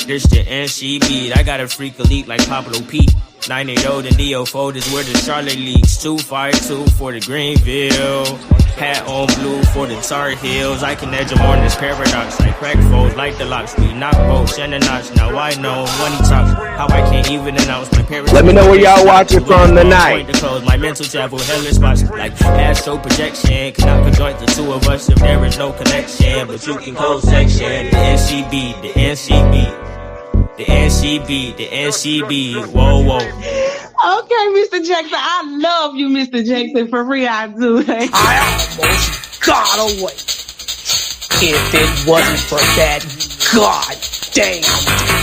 This the NC beat. I got a freak elite like Pablo Pete. 980 the Neo folders where the Charlotte Leaks. 252 for the Greenville. Hat on blue for the Tar Heels. I can edge them on this paradox like crack foes, like the locks. We knock bolts and the notch. Now I know money talks. How I can't even announce my paradox. Let me know where y'all watching from tonight. To close my mental travel, hellish spots like astro projection. Cannot conjoint the two of us if there is no connection. But you can close section. The NCB, the NCB. The NCB, the NCB, whoa, whoa. Okay, Mr. Jackson, I love you, Mr. Jackson, for real, I do. I almost got away. If it wasn't for that goddamn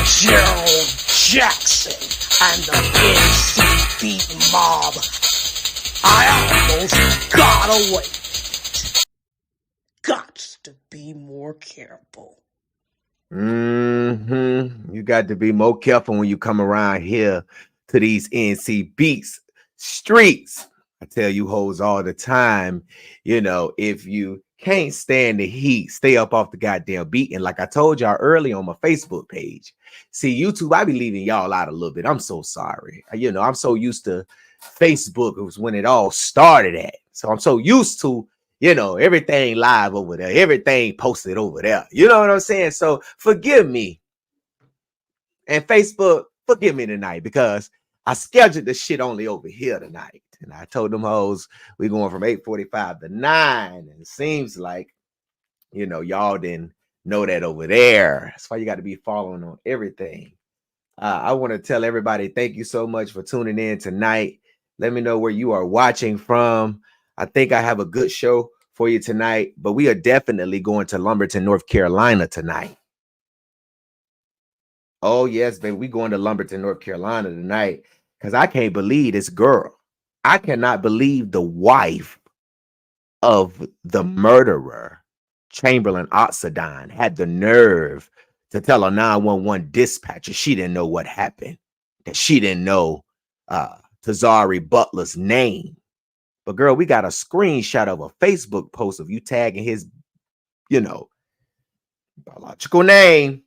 Gerald Jackson and the NCB mob, I almost got away. Got to be more careful. You got to be more careful when you come around here to these NC beats streets. I tell you hoes all the time, you know, if you can't stand the heat, stay up off the goddamn beat. And like I told y'all earlier on my Facebook page, see, YouTube, I be leaving y'all out a little bit. I'm so sorry. You know, I'm so used to Facebook. It was when it all started at. So I'm so used to, you know, everything live over there, everything posted over there. You know what I'm saying? So forgive me. And Facebook, forgive me tonight because I scheduled the shit only over here tonight. And I told them hoes we going from 8:45 to 9. And it seems like, you know, y'all didn't know that over there. That's why you got to be following on everything. I want to tell everybody, thank you so much for tuning in tonight. Let me know where you are watching from. I think I have a good show for you tonight, but we are definitely going to Lumberton, North Carolina tonight. Oh, yes, baby. We going to Lumberton, North Carolina tonight because I can't believe this girl. I cannot believe the wife of the murderer, Chamberlain Oxidine, had the nerve to tell a 911 dispatcher she didn't know what happened, that she didn't know Tariq Butler's name. But girl, we got a screenshot of a Facebook post of you tagging his, you know, biological name.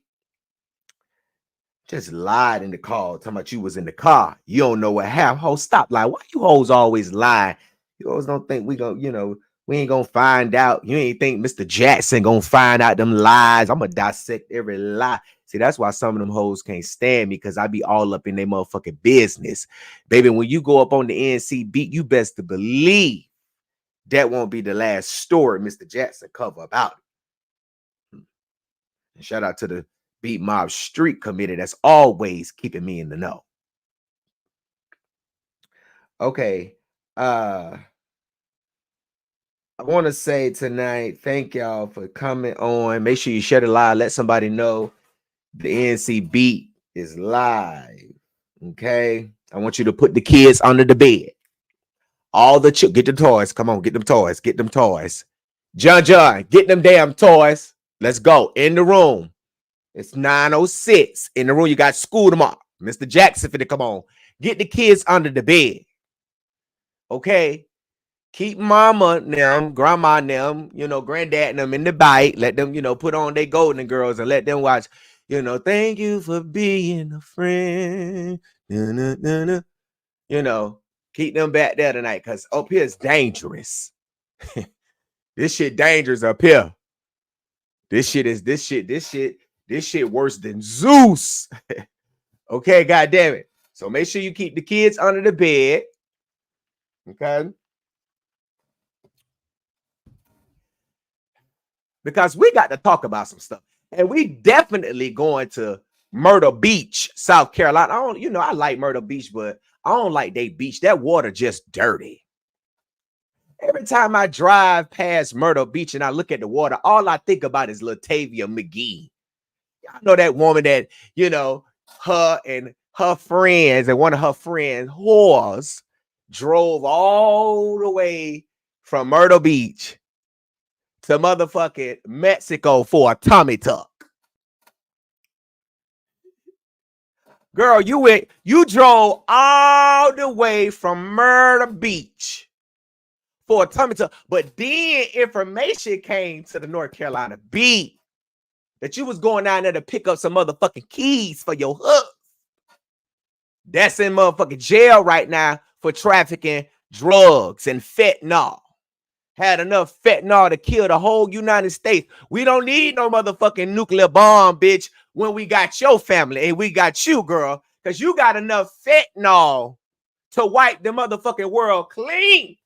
Just lied in the call, talking about you was in the car. You don't know what happened. Ho, stop lying. Why you hoes always lie? You always don't think we gonna, you know, we ain't gonna find out. You ain't think Mr. Jackson gonna find out them lies. I'm gonna dissect every lie. See, that's why some of them hoes can't stand me, because I be all up in their motherfucking business. Baby, when you go up on the NC beat, you best to believe that won't be the last story Mr. Jackson cover about it. And shout out to the Beat Mob Street Committee that's always keeping me in the know. Okay. I want to say tonight, thank y'all for coming on. Make sure you share the live. Let somebody know the NC beat is live. Okay. I want you to put the kids under the bed. All the get the toys. Come on, get them toys. Get them toys. John, get them damn toys. Let's go. In the room. It's 9:06. In the room, you got school tomorrow. Mr. Jackson finna come on. Get the kids under the bed. Okay. Keep mama and them, grandma and them, you know, granddad and them in the bite. Let them, you know, put on their Golden Girls and let them watch, you know, thank you for being a friend. You know, keep them back there tonight, because up here is dangerous. This shit dangerous up here. This shit worse than Zeus. Okay, God damn it. So make sure you keep the kids under the bed. Okay. Because we got to talk about some stuff. And we definitely going to Myrtle Beach, South Carolina. I like Myrtle Beach, but I don't like they beach. That water just dirty. Every time I drive past Myrtle Beach and I look at the water, all I think about is Latavia McGee. Y'all know that woman that, you know, her and her friends and one of her friends, whores, drove all the way from Myrtle Beach to motherfucking Mexico for a tummy tuck. Girl, you drove all the way from Myrtle Beach for a tummy tuck. But then information came to the North Carolina beat that you was going down there to pick up some motherfucking keys for your hook. That's in motherfucking jail right now for trafficking drugs and fentanyl. Had enough fentanyl to kill the whole United States. We don't need no motherfucking nuclear bomb, bitch, when we got your family and we got you, girl, because you got enough fentanyl to wipe the motherfucking world clean.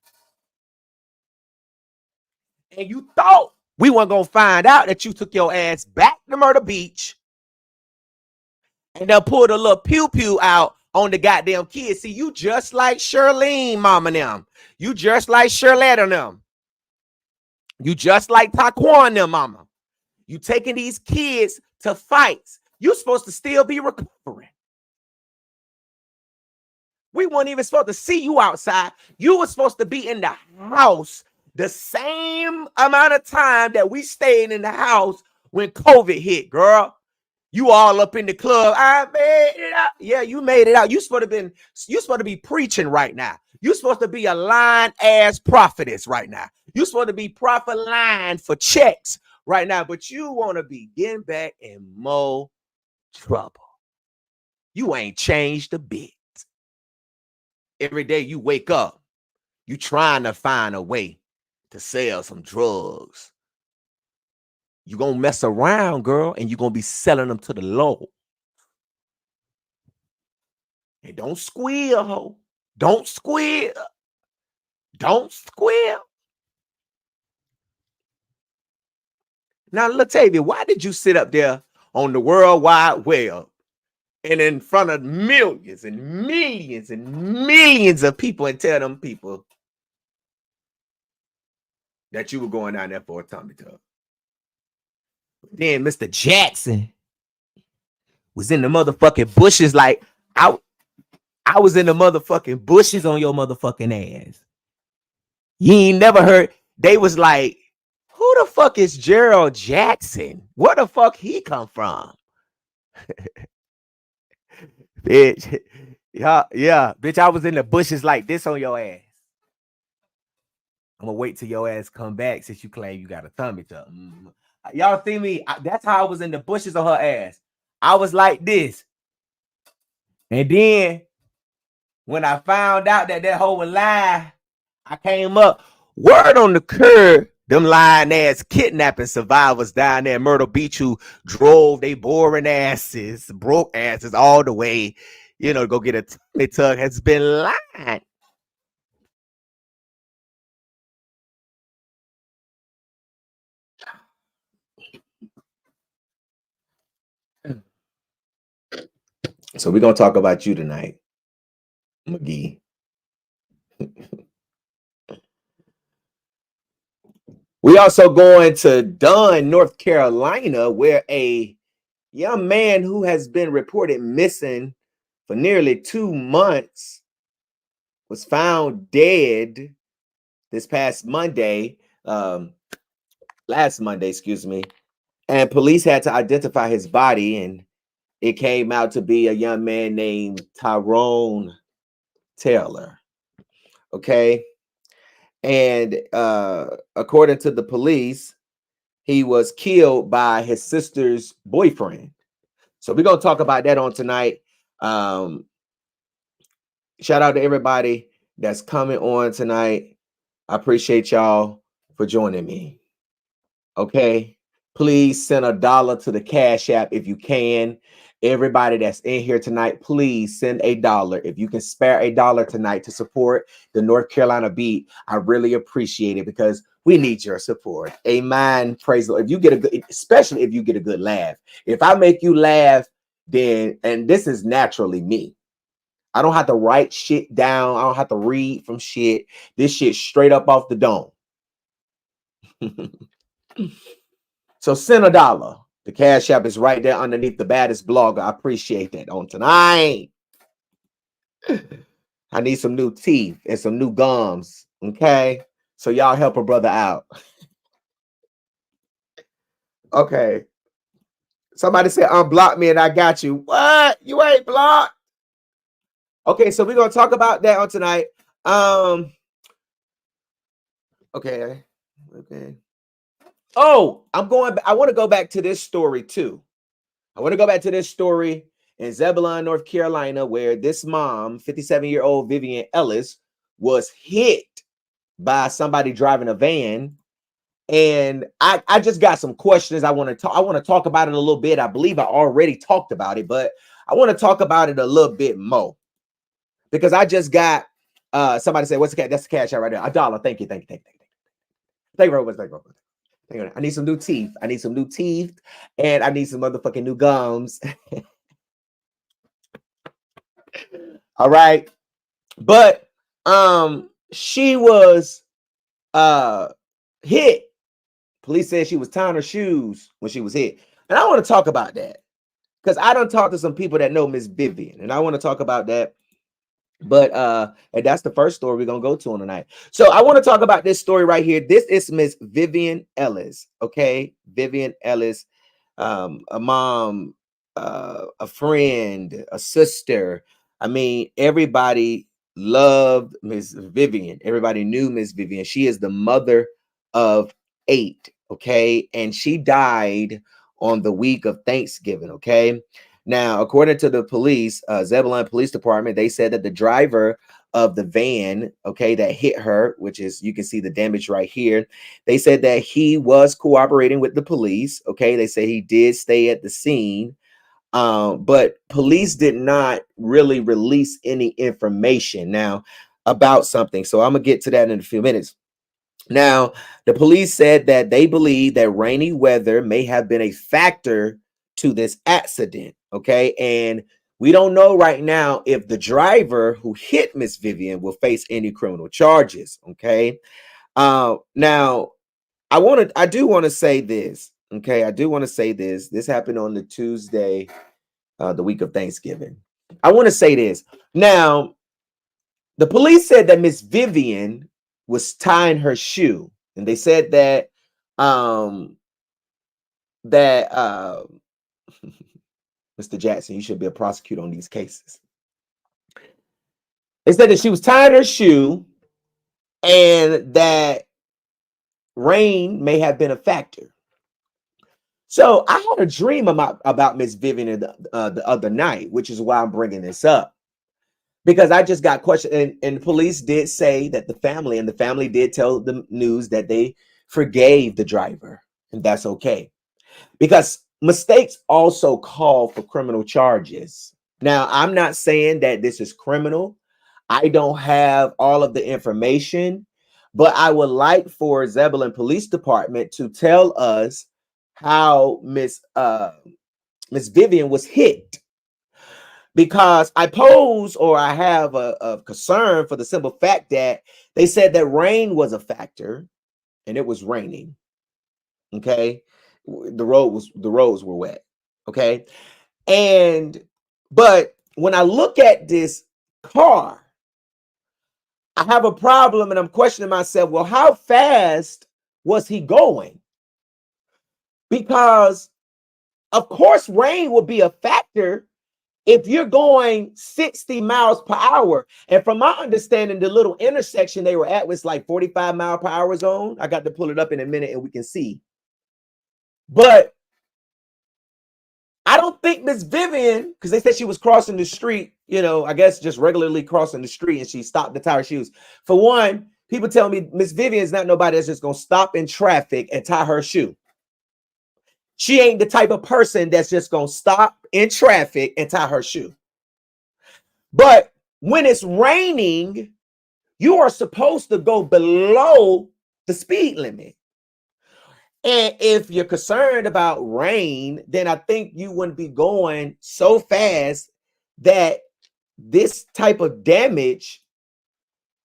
And you thought we weren't going to find out that you took your ass back to Myrtle Beach and then pulled a little pew-pew out on the goddamn kids. See, you just like Shirlene, mama and them. You just like Shirlette and them. You just like Taquan and them, mama. You taking these kids to fights. You supposed to still be recovering. We weren't even supposed to see you outside. You were supposed to be in the house the same amount of time that we stayed in the house when COVID hit, girl. You all up in the club. I made it out. Yeah, you made it out. You supposed to be preaching right now. You supposed to be a lying-ass prophetess right now. You supposed to be prophet lying for checks right now, but you want to be getting back in more trouble. You ain't changed a bit. Every day you wake up, you trying to find a way to sell some drugs. You gonna mess around, girl, and you gonna be selling them to the Lord. And don't squeal, ho. Don't squeal. Don't squeal. Now, Latavia, why did you sit up there on the World Wide Web and in front of millions and millions and millions of people and tell them people that you were going down there for a tummy tuck? Then Mr. Jackson was in the motherfucking bushes like I was in the motherfucking bushes on your motherfucking ass. You ain't never heard. They was like, who the fuck is Gerald Jackson? Where the fuck he come from? Bitch. Yeah, bitch, I was in the bushes like this on your ass. I'm gonna wait till your ass come back since you claim you got a tummy tuck. Y'all see me? That's how I was in the bushes on her ass. I was like this. And then when I found out that whole was lie, I came up. Word on the curb, them lying ass kidnapping survivors down there in Myrtle Beach who drove they boring asses, broke asses all the way, to go get a tummy tuck has been lying. So we're going to talk about you tonight, McGee. We also going to Dunn, North Carolina, where a young man who has been reported missing for nearly 2 months was found dead this past Monday, last Monday, excuse me. And police had to identify his body, and it came out to be a young man named Tyrone Taylor. Okay. And according to the police, he was killed by his sister's boyfriend. So we're going to talk about that on tonight. Shout out to everybody that's coming on tonight. I appreciate y'all for joining me. Okay. Please send $1 to the Cash App if you can. Everybody that's in here tonight, please send $1. If you can spare $1 tonight to support the North Carolina beat, I really appreciate it because we need your support. Amen. Praise the Lord. If you get a good, especially if you get a good laugh. If I make you laugh, then, and this is naturally me. I don't have to write shit down. I don't have to read from shit. This shit straight up off the dome. So send $1. The Cash App is right there underneath the baddest blogger. I appreciate that on tonight. I need some new teeth and some new gums. Okay. So y'all help a brother out. Okay. Somebody said unblock me and I got you. What? You ain't blocked? Okay, so we're gonna talk about that on tonight. Okay. Oh, I want to go back to this story too. I want to go back to this story in Zebulon, North Carolina, where this mom, 57-year-old Vivian Ellis, was hit by somebody driving a van. And I just got some questions I want to talk about it a little bit. I believe I already talked about it, but I want to talk about it a little bit more because I just got somebody say, "What's the cash?" That's the cash out right there. $1. Thank you. Thank you very much. I need some new teeth. I need some new teeth, and I need some motherfucking new gums. All right. But she was hit. Police said she was tying her shoes when she was hit. And I want to talk about that because I don't talk to some people that know Miss Vivian, and I want to talk about that. But and that's the first story we're gonna go to on tonight. So I want to talk about this story right here. This is Miss Vivian Ellis. Okay, Vivian Ellis, a mom, a friend, a sister. I mean, everybody loved Miss Vivian. Everybody knew Miss Vivian. She is the mother of 8. Okay, and she died on the week of Thanksgiving. Okay. Now, according to the police, Zebulon Police Department, they said that the driver of the van, okay, that hit her, which is, you can see the damage right here. They said that he was cooperating with the police. Okay. They say he did stay at the scene. But police did not really release any information now about something. So I'm going to get to that in a few minutes. Now, the police said that they believe that rainy weather may have been a factor to this accident. Okay. And we don't know right now if the driver who hit Miss Vivian will face any criminal charges. Okay. Now I do want to say this. Okay. I do want to say this. This happened on the Tuesday, the week of Thanksgiving. I want to say this. Now, the police said that Miss Vivian was tying her shoe, and they said that Mr. Jackson, you should be a prosecutor on these cases. They said that she was tying her shoe and that rain may have been a factor. So I had a dream about Miss Vivian the other night, which is why I'm bringing this up. Because I just got questioned, and the police did say that the family did tell the news that they forgave the driver, and that's okay. Because mistakes also call for criminal charges. Now, I'm not saying that this is criminal. I don't have all of the information, but I would like for Zebulon Police Department to tell us how Miss Vivian was hit. Because I have a concern for the simple fact that they said that rain was a factor, and it was raining. Okay, the roads were wet. Okay, but when I look at this car, I have a problem, and I'm questioning myself. Well, how fast was he going? Because of course, rain will be a factor if you're going 60 miles per hour. And from my understanding, the little intersection they were at was like 45-mile-per-hour zone. I got to pull it up in a minute and we can see. But I don't think Miss Vivian, because they said she was crossing the street, I guess just regularly crossing the street, and she stopped to tie her shoes. For one, people tell me Miss Vivian is not nobody that's just going to stop in traffic and tie her shoe. She ain't the type of person that's just going to stop in traffic and tie her shoe. But when it's raining, you are supposed to go below the speed limit. And if you're concerned about rain, then I think you wouldn't be going so fast that this type of damage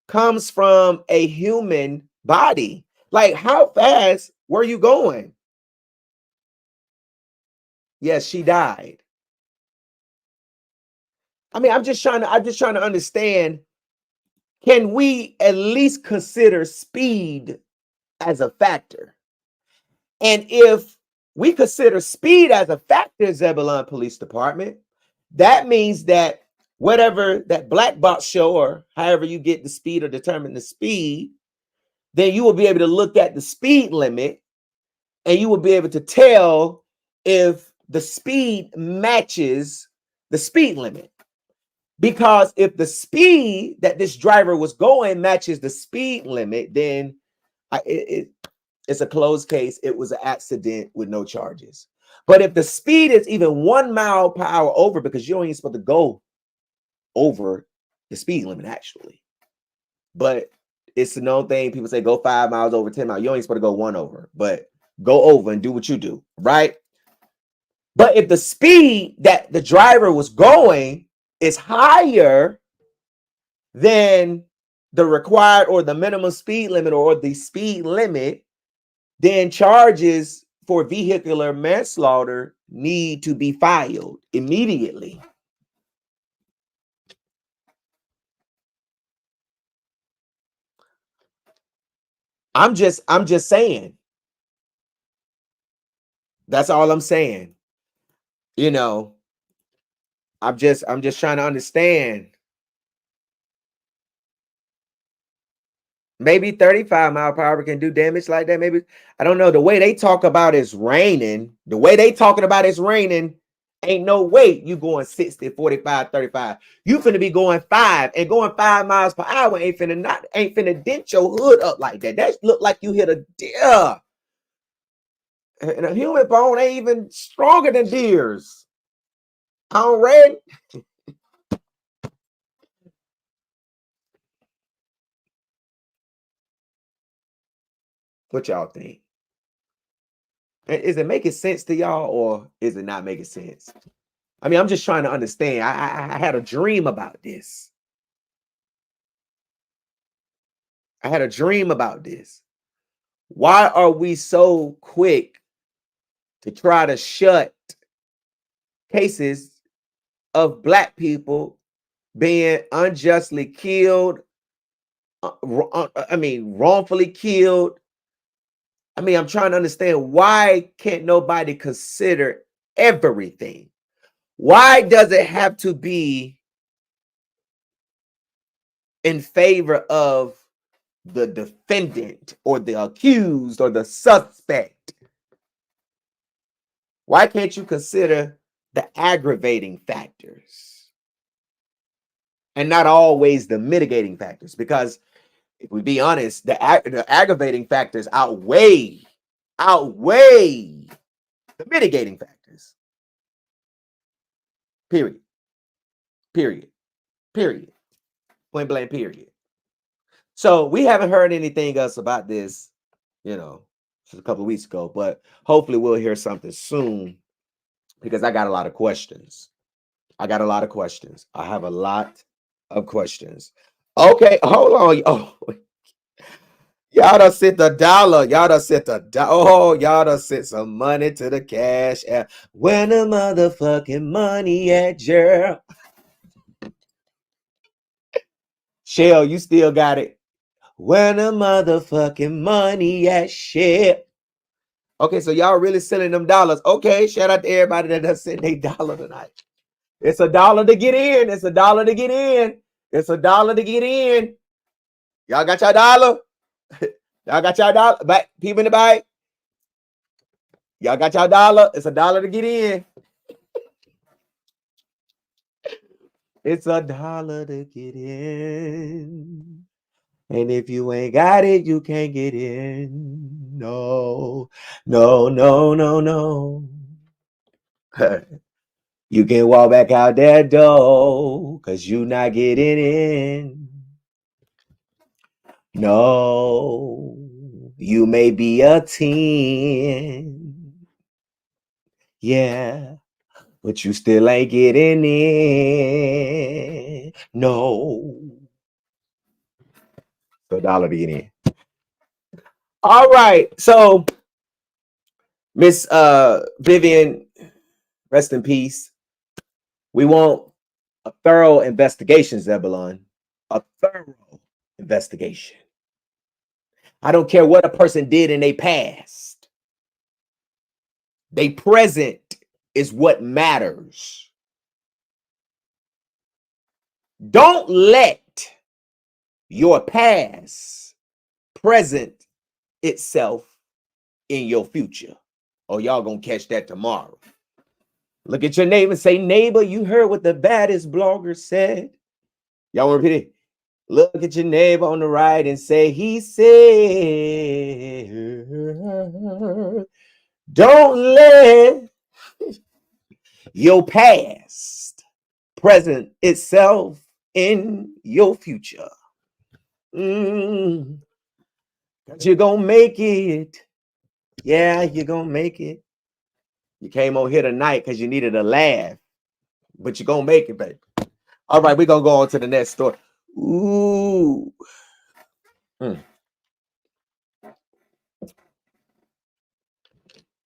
comes from a human body. Like, how fast were you going? Yes, she died. I mean, I'm just trying to understand, can we at least consider speed as a factor? And if we consider speed as a factor, Zebulon Police Department, that means that whatever that black box show, or however you get the speed or determine the speed, then you will be able to look at the speed limit and you will be able to tell if the speed matches the speed limit. Because if the speed that this driver was going matches the speed limit, then it's a closed case. It was an accident with no charges. But if the speed is even 1 mile per hour over, because you're only supposed to go over the speed limit actually, but it's a known thing. People say go 5 miles over 10 miles. You're only supposed to go 1 over, but go over and do what you do, right? But if the speed that the driver was going is higher than the required or the minimum speed limit or the speed limit, then charges for vehicular manslaughter need to be filed immediately. I'm just saying. That's all I'm saying. You know, I'm just trying to understand. Maybe 35 mile per hour can do damage like that. Maybe, I don't know. The way they talk about it's raining, ain't no way you going 60, 45, 35. You finna be going 5, and going 5 miles per hour ain't finna dent your hood up like that. That look like you hit a deer. And a human bone ain't even stronger than deer's. I'm ready. What y'all think? Is it making sense to y'all, or is it not making sense? I mean, I'm just trying to understand. I had a dream about this. Why are we so quick to try to shut cases of Black people being unjustly killed? Wrongfully killed. I mean, I'm trying to understand, why can't nobody consider everything? Why does it have to be in favor of the defendant or the accused or the suspect? Why can't you consider the aggravating factors and not always the mitigating factors? Because if we be honest, the aggravating factors outweigh the mitigating factors. Period. Point blank, period. So we haven't heard anything else about this, just a couple of weeks ago, but hopefully we'll hear something soon, because I got a lot of questions. I have a lot of questions. Okay, hold on. Oh, y'all done sent the dollar. Y'all done sent some money to the cash app. When the motherfucking money at, Gerald? Shell, you still got it. When the motherfucking money at, shit. Okay, so y'all really selling them dollars. Okay, shout out to everybody that does send a dollar tonight. It's $1 to get in. Y'all got your dollar? Back, people in the back. Y'all got your dollar? It's $1 to get in. It's $1 to get in. And if you ain't got it, you can't get in. No. You can walk back out that door, because you not getting in. No. You may be a 10. Yeah. But you still ain't getting in. No. So $1 to get in. All right. So Miss Vivian, rest in peace. We want a thorough investigation, Zebulon. A thorough investigation. I don't care what a person did in their past. They present is what matters. Don't let your past present itself in your future. Or y'all gonna catch that tomorrow. Look at your neighbor and say, neighbor, you heard what the baddest blogger said. Y'all want to repeat it? Look at your neighbor on the right and say, he said, don't let your past present itself in your future. Cause you're gonna make it. Yeah, you're gonna make it. You came on here tonight because you needed a laugh, but you're gonna make it, baby. All right, we're gonna go on to the next story. Ooh. Mm.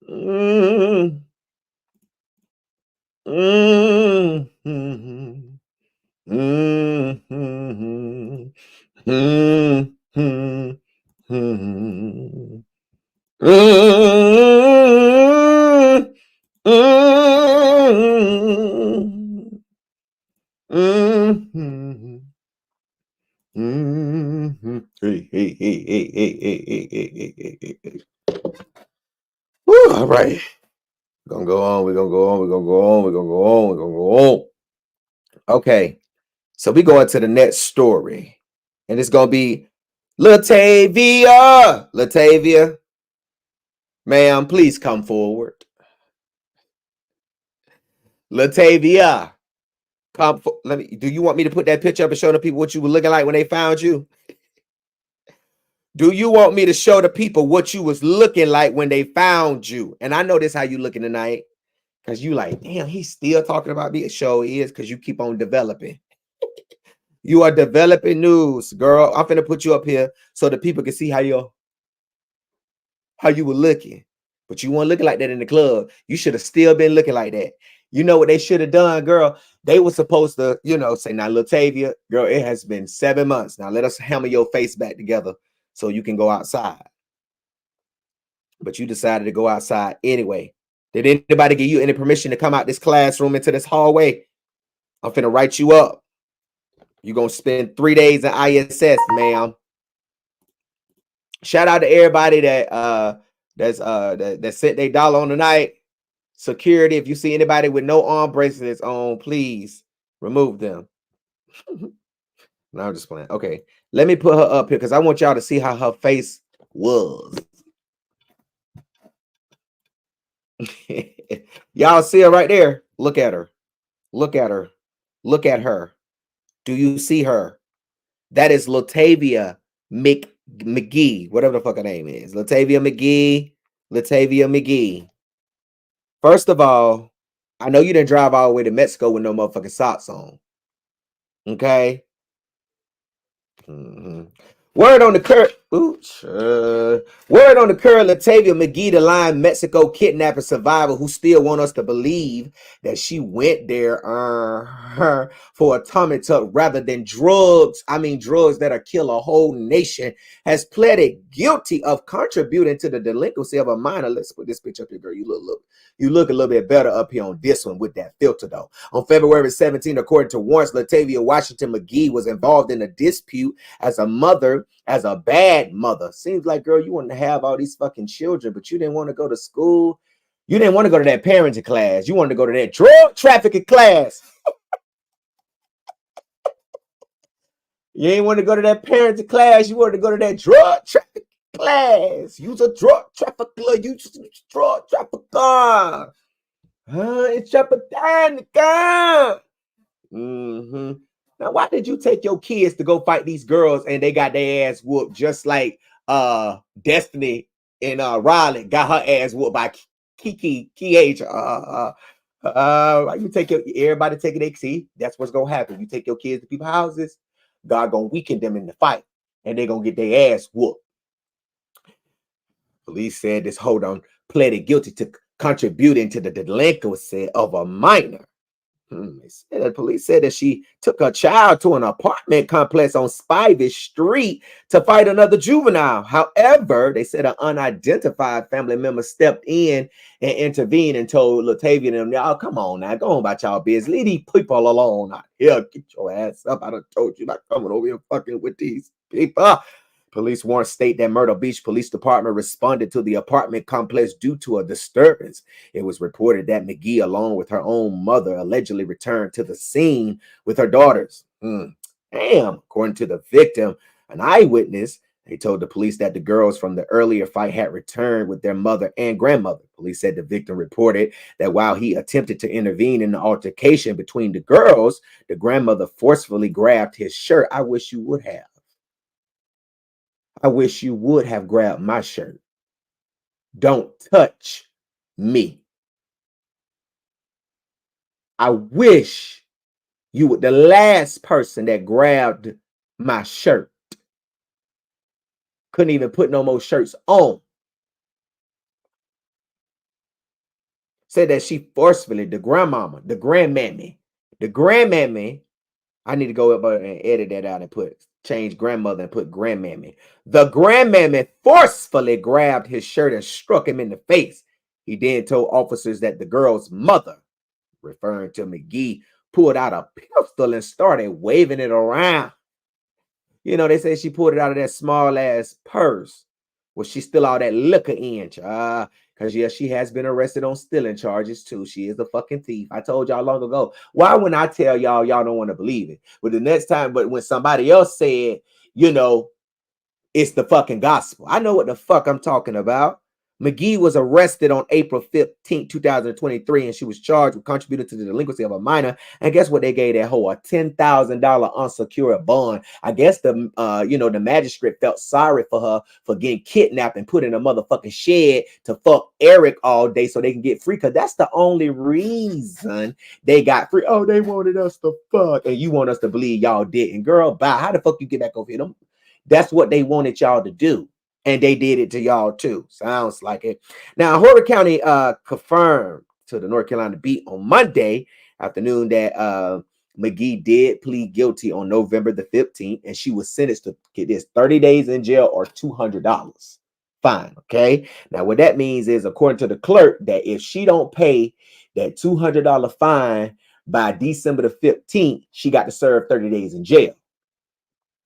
Mm. Mm. Mm. Mm. Mm. Mm. Mm. Mm. Hey, hey, hey, hey, hey, hey, hey, hey, hey, hey, hey. Woo, all right. We're gonna go on, we're gonna go on, we're gonna go on, we're gonna go on, we're gonna go on. Okay, so we go into the next story, and it's gonna be Latavia. Latavia, ma'am, please come forward. Latavia, come for, let me. Do you want me to put that picture up and show the people what you were looking like when they found you? Do you want me to show the people what you was looking like when they found you? And I know this how you looking tonight, because you like, damn, he's still talking about me. Show is because you keep on developing. You are developing news, girl. I'm finna put you up here so the people can see how you were looking. But you weren't looking like that in the club. You should have still been looking like that. You know what they should have done, girl? They were supposed to, say, now, Latavia, girl, it has been 7 months. Now, let us hammer your face back together so you can go outside. But you decided to go outside anyway. Did anybody give you any permission to come out this classroom into this hallway? I'm finna write you up. You're going to spend 3 days in ISS, ma'am. Shout out to everybody that sent their dollar on the night. Security, if you see anybody with no arm bracelets on, please remove them. No, I'm just playing. Okay, let me put her up here because I want y'all to see how her face was. Y'all see her right there? Look at her. Look at her. Look at her. Do you see her? That is Latavia McGee, whatever the fuck her name is. Latavia McGee. Latavia McGee. First of all, I know you didn't drive all the way to Mexico with no motherfucking socks on. Okay? Word on the current. Word on the current Latavia McGee, the Line Mexico kidnapper survivor who still want us to believe that she went there for a tummy tuck rather than drugs. I mean, drugs that'll kill a whole nation, has pleaded guilty of contributing to the delinquency of a minor. Let's put this picture up here, girl. You look a little bit better up here on this one with that filter, though. On February 17, according to warrants, Latavia Washington McGee was involved in a dispute as a bad mother. Seems like, girl, you want to have all these fucking children, but you didn't want to go to school. You didn't want to go to that parenting class. You wanted to go to that drug trafficking class. You ain't want to go to that parenting class. You wanted to go to that drug trafficking class. You's a drug trafficker. You just a drug trafficker. It's jeopardizing. Now, why did you take your kids to go fight these girls and they got their ass whooped just like Destiny and Riley got her ass whooped by Kiki Age? You take everybody taking their see, that's what's gonna happen. You take your kids to people's houses, God gonna weaken them in the fight, and they're gonna get their ass whooped. Police said this pleaded guilty to contributing to the delinquency of a minor. The police said that she took her child to an apartment complex on Spivey Street to fight another juvenile. However, they said an unidentified family member stepped in and intervened and told Latavia and them, y'all, come on now, go on about y'all business. Leave these people alone out here. Get your ass up. I done told you not coming over here fucking with these people. Police warrants state that Myrtle Beach Police Department responded to the apartment complex due to a disturbance. It was reported that McGee, along with her own mother, allegedly returned to the scene with her daughters. Damn. According to the victim, an eyewitness, they told the police that the girls from the earlier fight had returned with their mother and grandmother. Police said the victim reported that while he attempted to intervene in the altercation between the girls, the grandmother forcefully grabbed his shirt. I wish you would have. I wish you would have grabbed my shirt. Don't touch me. I wish you were the last person that grabbed my shirt. Couldn't even put no more shirts on. Said that she forcefully, the grandmama, the grandmammy, I need to go up and edit that out and change grandmother and put grandmammy. The grandmammy forcefully grabbed his shirt and struck him in the face. He then told officers that the girl's mother, referring to McGee, pulled out a pistol and started waving it around. You know, they say she pulled it out of that small ass purse. Well, she's still all that liquor in, because yeah, she has been arrested on stealing charges too. She is a fucking thief. I told y'all long ago. Why when I tell y'all don't want to believe it? But the next time, but when somebody else said, you know, it's the fucking gospel. I know what the fuck I'm talking about. McGee was arrested on April 15, 2023, and she was charged with contributing to the delinquency of a minor. And guess what? They gave that hoe a $10,000 unsecured bond. I guess the magistrate felt sorry for her for getting kidnapped and put in a motherfucking shed to fuck Eric all day so they can get free. Because that's the only reason they got free. Oh, they wanted us to fuck, and you want us to believe y'all didn't. Girl, bye. How the fuck you get back over here? That's what they wanted y'all to do. And they did it to y'all too. Sounds like it. Now, Horry County confirmed to the North Carolina Beat on Monday afternoon that McGee did plead guilty on November the 15th, and she was sentenced to get this 30 days in jail or $200 fine. Okay. Now, what that means is, according to the clerk, that if she don't pay that $200 fine by December the 15th, she got to serve 30 days in jail.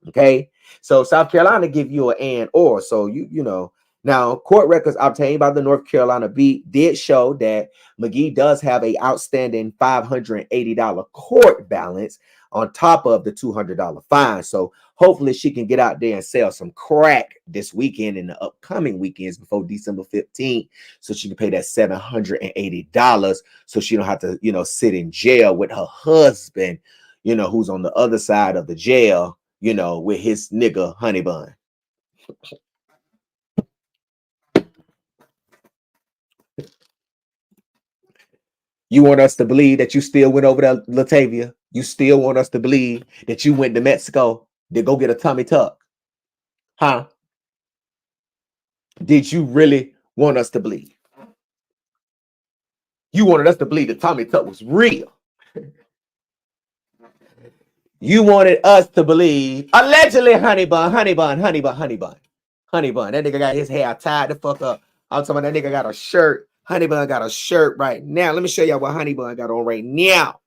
Okay, so South Carolina give you an and or. So you know, now court records obtained by the North Carolina Beat did show that McGee does have a outstanding $580 court balance on top of the $200 fine. So hopefully she can get out there and sell some crack this weekend and the upcoming weekends before December 15th, so she can pay that $780, so she don't have to, you know, sit in jail with her husband, you know, who's on the other side of the jail, you know, with his nigga Honey Bun. You want us to believe that you still went over to Latavia? You still want us to believe that you went to Mexico to go get a tummy tuck? Huh? Did you really want us to believe? You wanted us to believe the tummy tuck was real. You wanted us to believe, allegedly, Honey Bun. That nigga got his hair tied the fuck up. I'm talking about that nigga got a shirt. Honey Bun got a shirt right now. Let me show y'all what Honey Bun got on right now.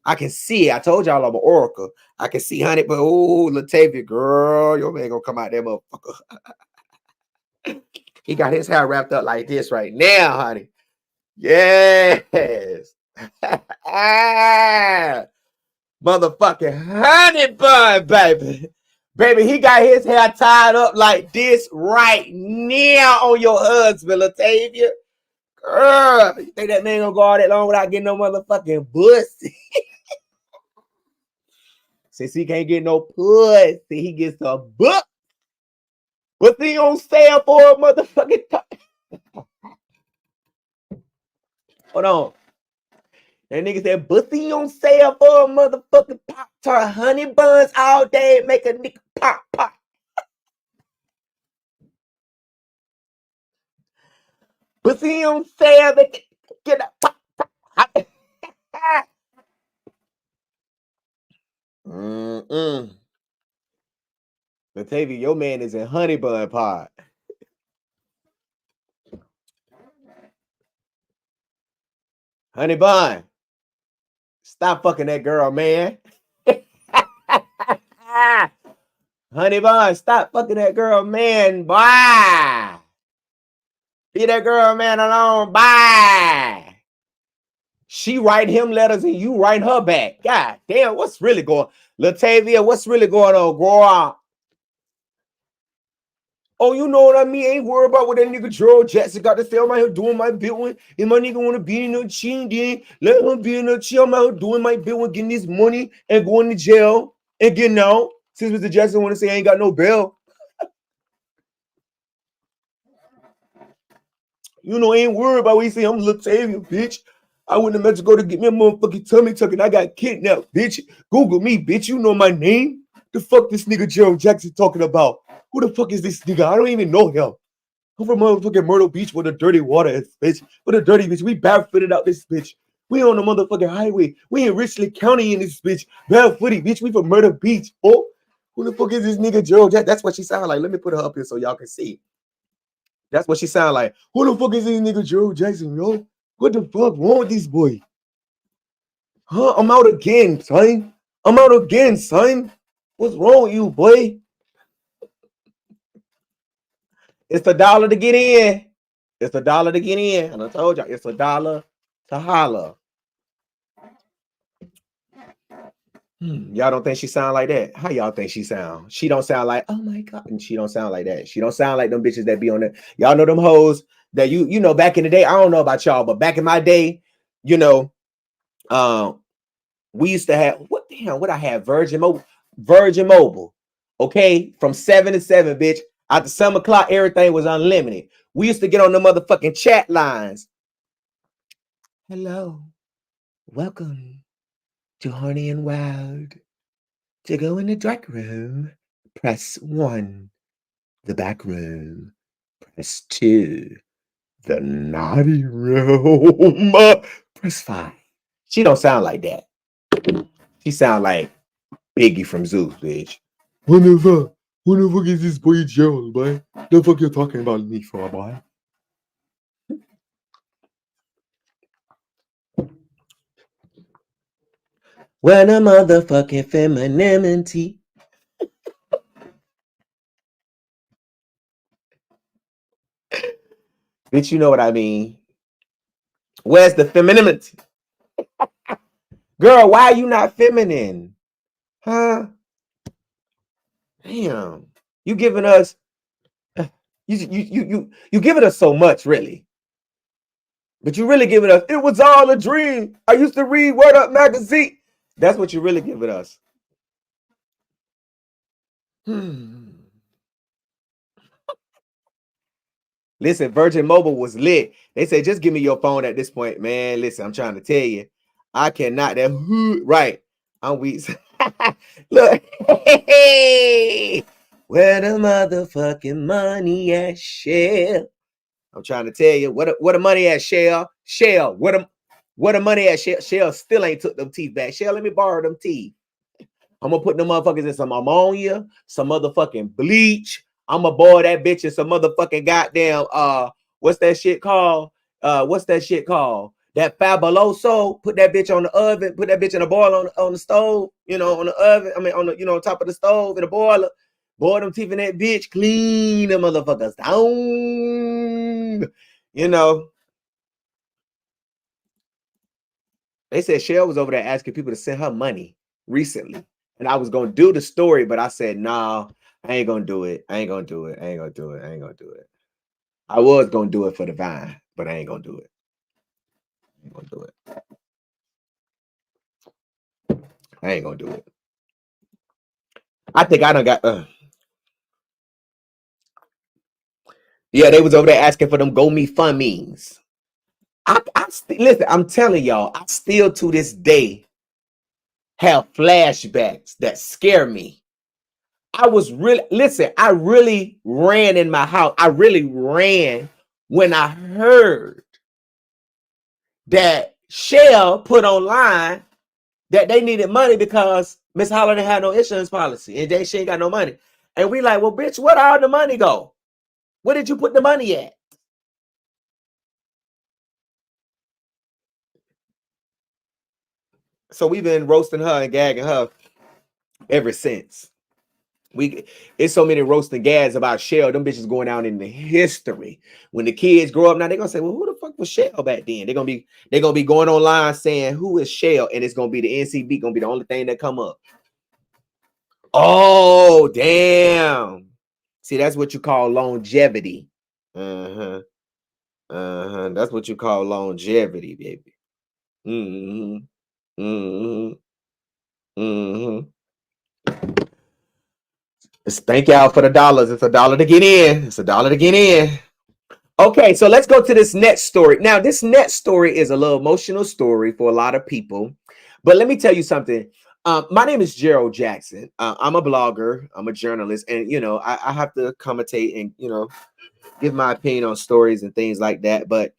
I can see it. I told y'all I'm an oracle. I can see Honey Bun. Oh, Latavia, girl, your man gonna come out there, motherfucker. He got his hair wrapped up like this right now, honey. Yes. Motherfucking Honey Bun, baby. Baby, he got his hair tied up like this right now on your husband, Latavia. Girl, you think that man gonna go all that long without getting no motherfucking pussy? Since he can't get no pussy, he gets a book. But he don't sell for a motherfucking time. Hold on. That nigga said, "Bussy on sale for a motherfucking Pop-Tart. Honey Buns all day make a nigga pop. Bussy on sale, they can get a pop. Latavia, your man is in Honey Bun Pod. Honey Bun, stop fucking that girl, man. Honey Bun, stop fucking that girl, man. Bye. Leave that girl, man, alone. Bye. She write him letters and you write her back. God damn, what's really going on? Latavia, what's really going on? Grow up. Oh, you know what I mean? Ain't worried about what that nigga Gerald Jackson got to say. I'm out here doing my bit one. If my nigga want to be in the chin, then let him be in the chin. I'm out here doing my bit one, getting this money and going to jail and getting out. Since Mr. Jackson want to say I ain't got no bail. You know, ain't worried about what he say. I'm Latavia, bitch. I went to Mexico to get me a motherfucking tummy tuck and I got kidnapped, bitch. Google me, bitch. You know my name. The fuck this nigga Gerald Jackson talking about? Who the fuck is this nigga? I don't even know him. I'm from motherfucking Myrtle Beach where the dirty water is, bitch. Where the dirty bitch. We barefooted out this bitch. We on the motherfucking highway. We in Richland County in this bitch. Barefooted, bitch. We from Myrtle Beach. Oh, who the fuck is this nigga Gerald Jackson? That's what she sound like. Let me put her up here so y'all can see. That's what she sound like. Who the fuck is this nigga Gerald Jackson, yo? What the fuck wrong with this boy? Huh? I'm out again, son. I'm out again, son. What's wrong with you, boy? It's $1 to get in. It's $1 to get in. And I told y'all, it's $1 to holler. Y'all don't think she sound like that? How y'all think she sound? She don't sound like, oh my God. And she don't sound like that. She don't sound like them bitches that be on there. Y'all know them hoes that you know, back in the day. I don't know about y'all, but back in my day, you know, we used to have, what I have? Virgin Mobile. Okay. From 7 to 7, bitch. After 7 o'clock, everything was unlimited. We used to get on the motherfucking chat lines. Hello. Welcome to Horny and Wild. To go in the dark room, press 1. The back room, press 2. The naughty room, press 5. She don't sound like that. She sound like Biggie from Zeus, bitch. Who the fuck is this boy Gerald, boy? The fuck you talking about me for, boy? When a motherfucking femininity. Bitch, you know what I mean. Where's the femininity? Girl, why are you not feminine? Huh? Damn. You giving us you giving us so much, really. But you really giving us, it was all a dream. I used to read Word Up magazine. That's what you really giving us. Listen, Virgin Mobile was lit. They said, just give me your phone at this point, man. Listen, I'm trying to tell you, I cannot. That right. I'm weak. Look, hey, where the motherfucking money at, Shell? I'm trying to tell you, what the money at, Shell? Shell, where the money at, Shell? Shell still ain't took them teeth back. Shell, let me borrow them teeth. I'm gonna put them motherfuckers in some ammonia, some motherfucking bleach. I'm gonna boil that bitch in some motherfucking goddamn what's that shit called? That Fabuloso. Put that bitch on the oven, put that bitch in a boil on the stove, you know, on the oven. I mean on the, you know, on top of the stove in a boiler. Boil them teeth in that bitch, clean them motherfuckers down. You know. They said Shell was over there asking people to send her money recently. And I was going to do the story, but I said, nah, I ain't going to do it. I was going to do it for the Vine, but I ain't going to do it. I ain't going to do it. I think I done got... Yeah, they was over there asking for them GoMeFundMes. Listen, I'm telling y'all, I still to this day have flashbacks that scare me. I really ran in my house. I really ran when I heard that Shell put online that they needed money because Miss Holiday had no insurance policy and she ain't got no money. And we like, well, bitch, where all the money go? Where did you put the money at? So we've been roasting her and gagging her ever since. It's so many roasting gads about Shell. Them bitches going down in the history. When the kids grow up now, they're gonna say, well, who the fuck was Shell back then? They're gonna be going online saying, who is Shell? And it's gonna be the NCB, gonna be the only thing that come up. Oh, damn. See, that's what you call longevity. Uh-huh. Uh-huh. That's what you call longevity, baby. Mm-hmm. Mm-hmm. Mm-hmm. Thank y'all for the dollars. It's $1 to get in. It's $1 to get in. Okay, so let's go to this next story. Now, this next story is a little emotional story for a lot of people. But let me tell you something. My name is Gerald Jackson. I'm a blogger. I'm a journalist. And, I have to commentate and, give my opinion on stories and things like that. But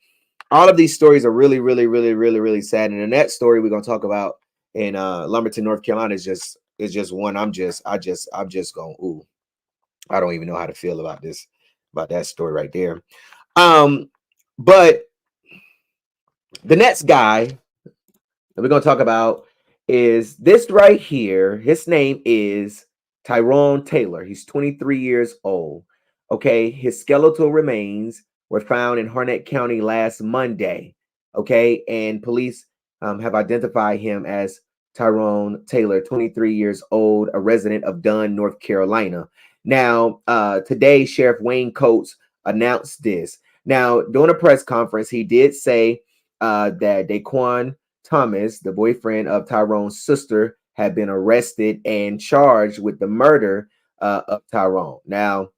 all of these stories are really, really, really, really, really sad. And the next story we're going to talk about in Lumberton, North Carolina is just one. I'm just going, ooh, I don't even know how to feel about that story right there. But the next guy that we're going to talk about is this right here. His name is Tyrone Taylor. He's 23 years old. Okay. His skeletal remains were found in Harnett County last Monday. Okay. And police have identified him as Tyrone Taylor, 23 years old, a resident of Dunn, North Carolina. Now, today, Sheriff Wayne Coates announced this. Now, during a press conference, he did say that Daquan Thomas, the boyfriend of Tyrone's sister, had been arrested and charged with the murder of Tyrone. Now,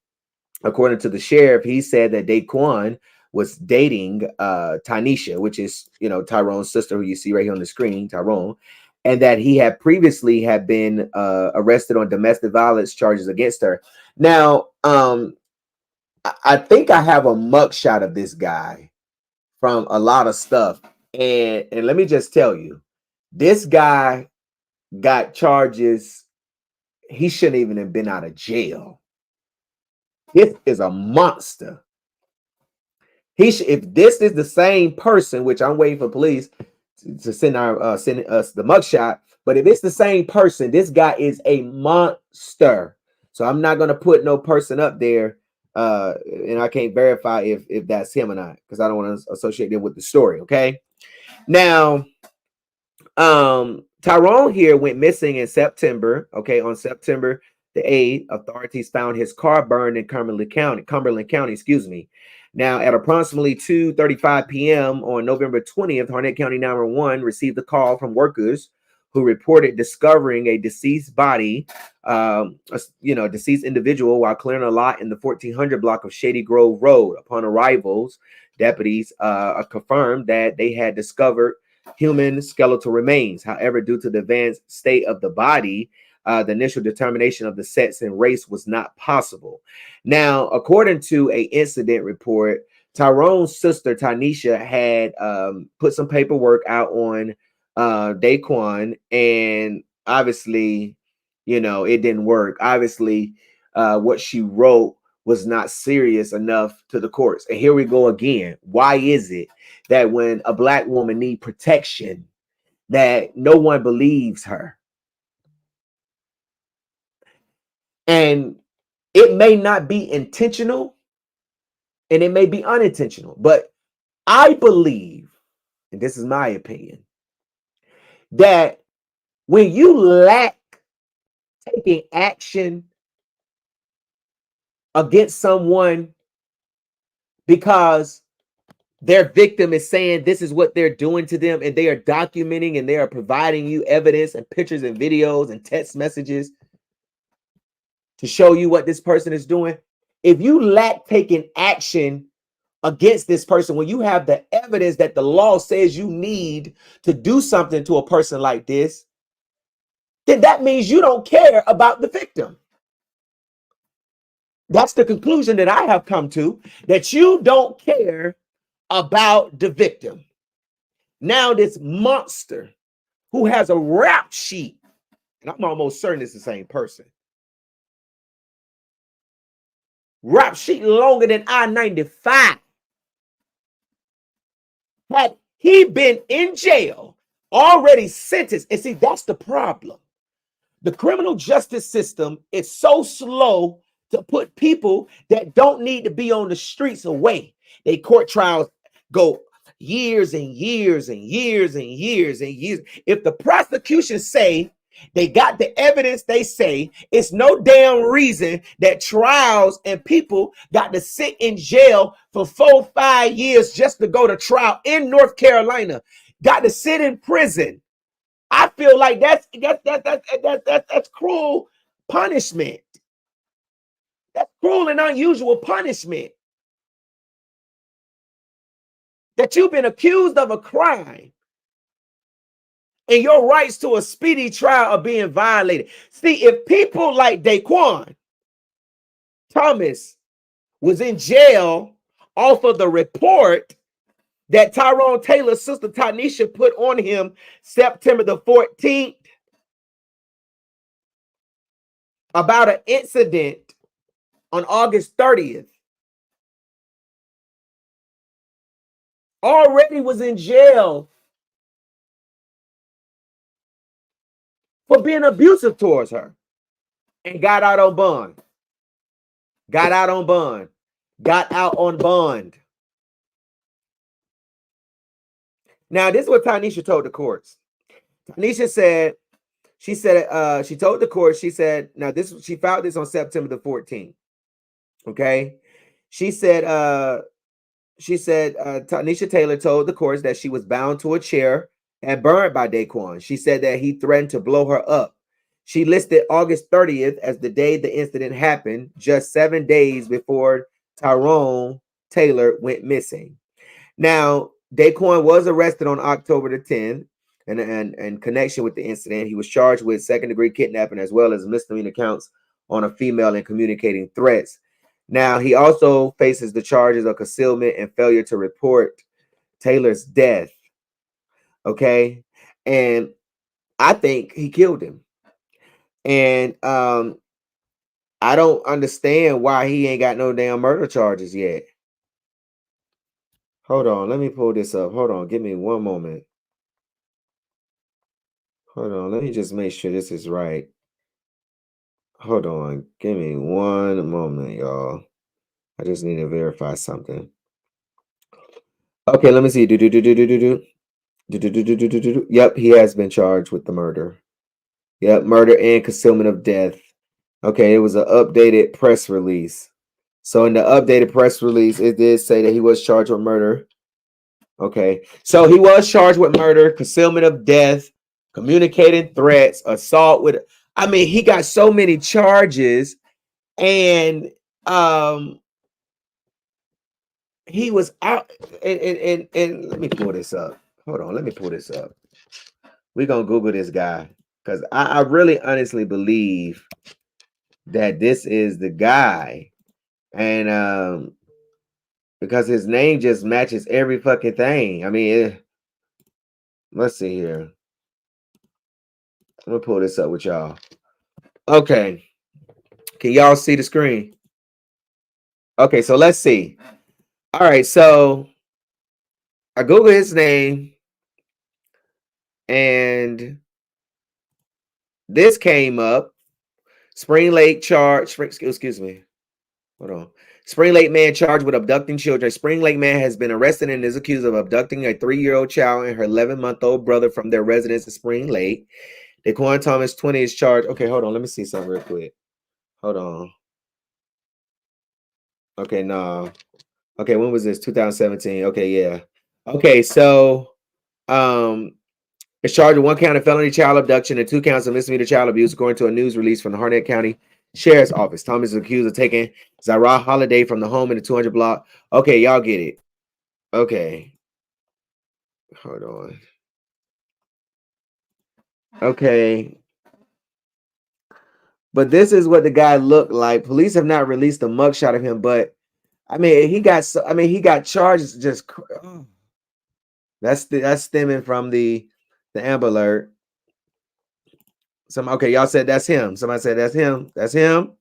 according to the sheriff, he said that Daquan was dating Tanisha, which is, Tyrone's sister, who you see right here on the screen, Tyrone, and that he had previously been arrested on domestic violence charges against her. Now, I think I have a mugshot of this guy from a lot of stuff. And let me just tell you, this guy got charges. He shouldn't even have been out of jail. This is a monster. If this is the same person, which I'm waiting for police to send us the mugshot, but if it's the same person, this guy is a monster. So I'm not gonna put no person up there, and I can't verify if that's him or not, because I don't want to associate them with the story. Okay. Now, Tyrone here went missing in September. Okay, on September the 8th, authorities found his car burned in Cumberland County, excuse me. Now, at approximately 2:35 p.m. on November 20th, Harnett County 911 received a call from workers who reported discovering a deceased body, deceased individual while clearing a lot in the 1400 block of Shady Grove Road. Upon arrivals, deputies confirmed that they had discovered human skeletal remains. However, due to the advanced state of the body, the initial determination of the sex and race was not possible. Now, according to an incident report, Tyrone's sister Tanisha had put some paperwork out on Daquan, and obviously, it didn't work. Obviously, what she wrote was not serious enough to the courts. And here we go again. Why is it that when a black woman needs protection, that no one believes her? And it may not be intentional and it may be unintentional, but I believe, and this is my opinion, that when you lack taking action against someone because their victim is saying this is what they're doing to them, and they are documenting and they are providing you evidence and pictures and videos and text messages to show you what this person is doing. If you lack taking action against this person, when you have the evidence that the law says you need to do something to a person like this, then that means you don't care about the victim. That's the conclusion that I have come to, that you don't care about the victim. Now, this monster who has a rap sheet, and I'm almost certain it's the same person, rap sheet longer than I-95. Had he been in jail, already sentenced, and see, that's the problem. The criminal justice system is so slow to put people that don't need to be on the streets away. They court trials go years and years and years and years and years. If the prosecution say they got the evidence, they say it's no damn reason that trials and people got to sit in jail for 4-5 years just to go to trial in North Carolina. Got to sit in prison. I feel like that's cruel punishment. That's cruel and unusual punishment. That you've been accused of a crime and your rights to a speedy trial are being violated. See, if people like Daquan Thomas was in jail off of the report that Tyrone Taylor's sister Tanisha put on him September the 14th about an incident on August 30th, already was in jail for being abusive towards her and got out on bond. Got out on bond. Got out on bond. Now, this is what Tanisha told the courts. Tanisha said, she told the court, she said, now this, she filed this on September the 14th. Okay. She said, Tanisha Taylor told the courts that she was bound to a chair and burned by Daquan. She said that he threatened to blow her up. She listed August 30th as the day the incident happened, just 7 days before Tyrone Taylor went missing. Now, Daquan was arrested on October the 10th and in connection with the incident. He was charged with second-degree kidnapping as well as misdemeanor counts on a female and communicating threats. Now, he also faces the charges of concealment and failure to report Taylor's death. Okay. And I think he killed him. And I don't understand why he ain't got no damn murder charges yet. Hold on. Let me pull this up. Hold on. Give me one moment. Hold on. Let me just make sure this is right. Hold on. Give me one moment, y'all. I just need to verify something. Okay, let me see. Yep, he has been charged with the murder. Yep, murder and concealment of death. Okay, it was an updated press release. So in the updated press release, it did say that he was charged with murder. Okay, so he was charged with murder, concealment of death, communicating threats, assault with. I mean, he got so many charges, and he was out. And let me pull this up. Hold on, let me pull this up. We're gonna Google this guy because I really honestly believe that this is the guy, and because his name just matches every fucking thing. I mean, let's see here. I'm gonna pull this up with y'all. Okay, can y'all see the screen? Okay, so let's see. All right, so I Google his name, and this came up. Spring Lake charge. Excuse me. Hold on. Spring Lake man charged with abducting children. Spring Lake man has been arrested and is accused of abducting a 3-year-old child and her 11-month-old brother from their residence in Spring Lake. Daquan Thomas, 20, is charged. Okay, hold on. Let me see something real quick. Hold on. Okay, no. Okay, when was this? 2017. Okay, yeah. Okay, so it's charged with 1 count of felony child abduction and 2 counts of misdemeanor child abuse, according to a news release from the Harnett County Sheriff's Office. Thomas is accused of taking Zara Holiday from the home in the 200 block. Okay, y'all get it. Okay. Hold on. Okay. But this is what the guy looked like. Police have not released a mugshot of him, but I mean, he got charges just that's stemming from the Amber Alert. Okay, y'all said that's him. Somebody said that's him. That's him.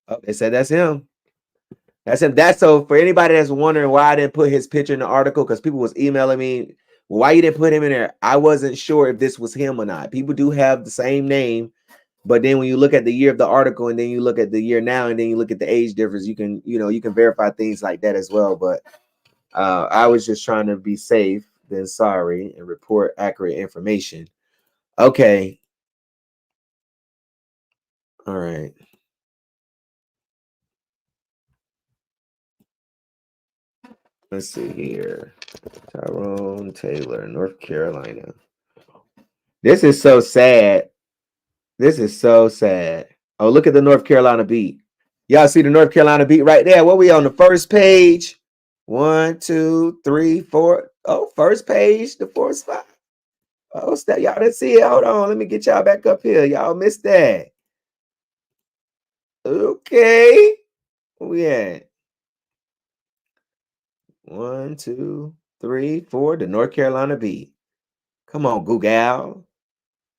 Oh, they said that's him. That's him. That's so for anybody that's wondering why I didn't put his picture in the article, because people was emailing me, well, why you didn't put him in there? I wasn't sure if this was him or not. People do have the same name But then when you look at the year of the article and then you look at the year now and then you look at the age difference, you can, you can verify things like that as well. But I was just trying to be safe than sorry and report accurate information. Okay. All right. Let's see here. Tyrone Taylor, North Carolina. This is so sad. This is so sad. Oh, look at the North Carolina beat. Y'all see the North Carolina beat right there? What we on the first page? 1, 2, 3, 4. Oh, first page, the fourth spot. Oh, step. Y'all didn't see it. Hold on. Let me get y'all back up here. Y'all missed that. Okay. Where we at? 1, 2, 3, 4. The North Carolina beat. Come on, Google.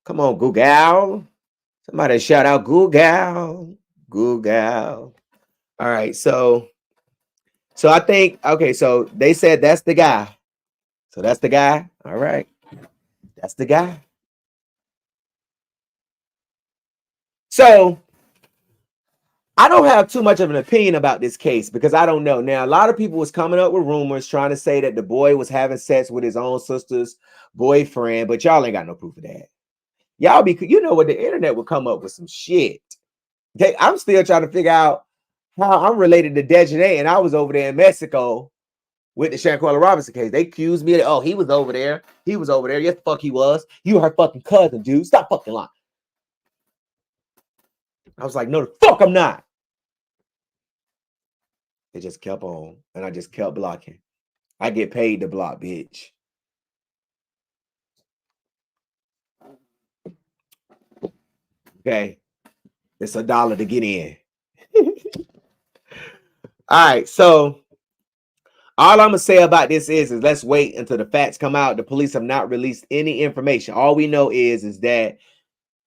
Come on, Google. Somebody shout out Google. Google. All right. So I think, okay, so they said that's the guy. So that's the guy. All right. That's the guy. So I don't have too much of an opinion about this case because I don't know. Now, a lot of people was coming up with rumors trying to say that the boy was having sex with his own sister's boyfriend, but y'all ain't got no proof of that. Y'all be, what, the internet would come up with some shit. Okay, I'm still trying to figure out how I'm related to Dejanay, and I was over there in Mexico with the Shanquella Robinson case. They accused me of, he was over there. He was over there. Yes, the fuck he was. You her fucking cousin, dude. Stop fucking lying. I was like, no, the fuck I'm not. It just kept on, and I just kept blocking. I get paid to block, bitch. Okay. It's $1 to get in. All right, so all I'm gonna say about this is let's wait until the facts come out. The police have not released any information. All we know is that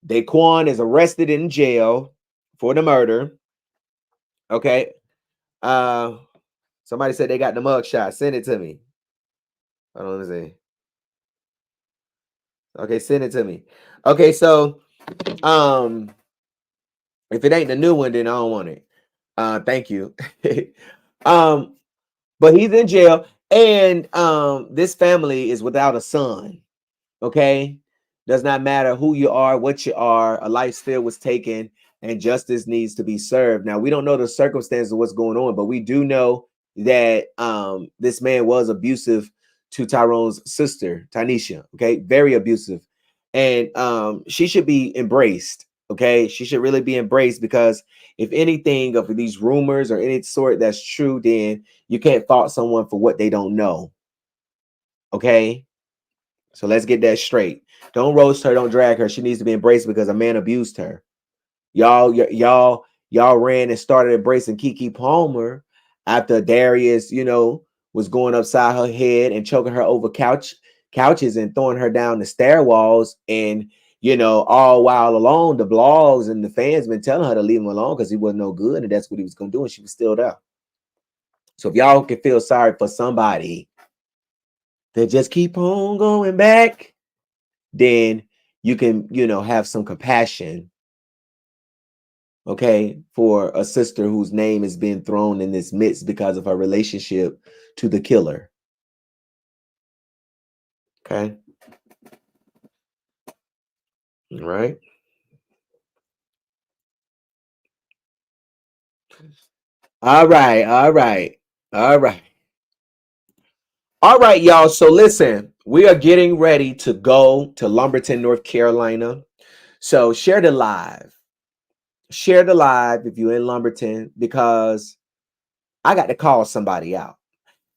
Daquan is arrested in jail for the murder. Okay. Somebody said they got the mugshot. Send it to me. Hold on, let me see. Okay, send it to me. Okay, so if it ain't the new one, then I don't want it. Thank you. But he's in jail, and this family is without a son. Okay, does not matter who you are, what you are. A life still was taken, and justice needs to be served. Now we don't know the circumstances of what's going on, but we do know that this man was abusive to Tyrone's sister, Tanisha. Okay, very abusive, and she should be embraced. Okay, she should really be embraced because if anything of these rumors or any sort that's true, then you can't fault someone for what they don't know. Okay, so let's get that straight. Don't roast her, don't drag her. She needs to be embraced because a man abused her. Y'all ran and started embracing Keke Palmer after Darius, was going upside her head and choking her over couches and throwing her down the stairwells. And all while alone, the blogs and the fans been telling her to leave him alone because he wasn't no good, and that's what he was gonna do, and she was still there. So if y'all can feel sorry for somebody that just keep on going back, then you can, have some compassion, okay, for a sister whose name has been thrown in this midst because of her relationship to the killer. Okay. All right. All right. All right. All right. All right, y'all. So listen, we are getting ready to go to Lumberton, North Carolina. So share the live. Share the live if you're in Lumberton, because I got to call somebody out.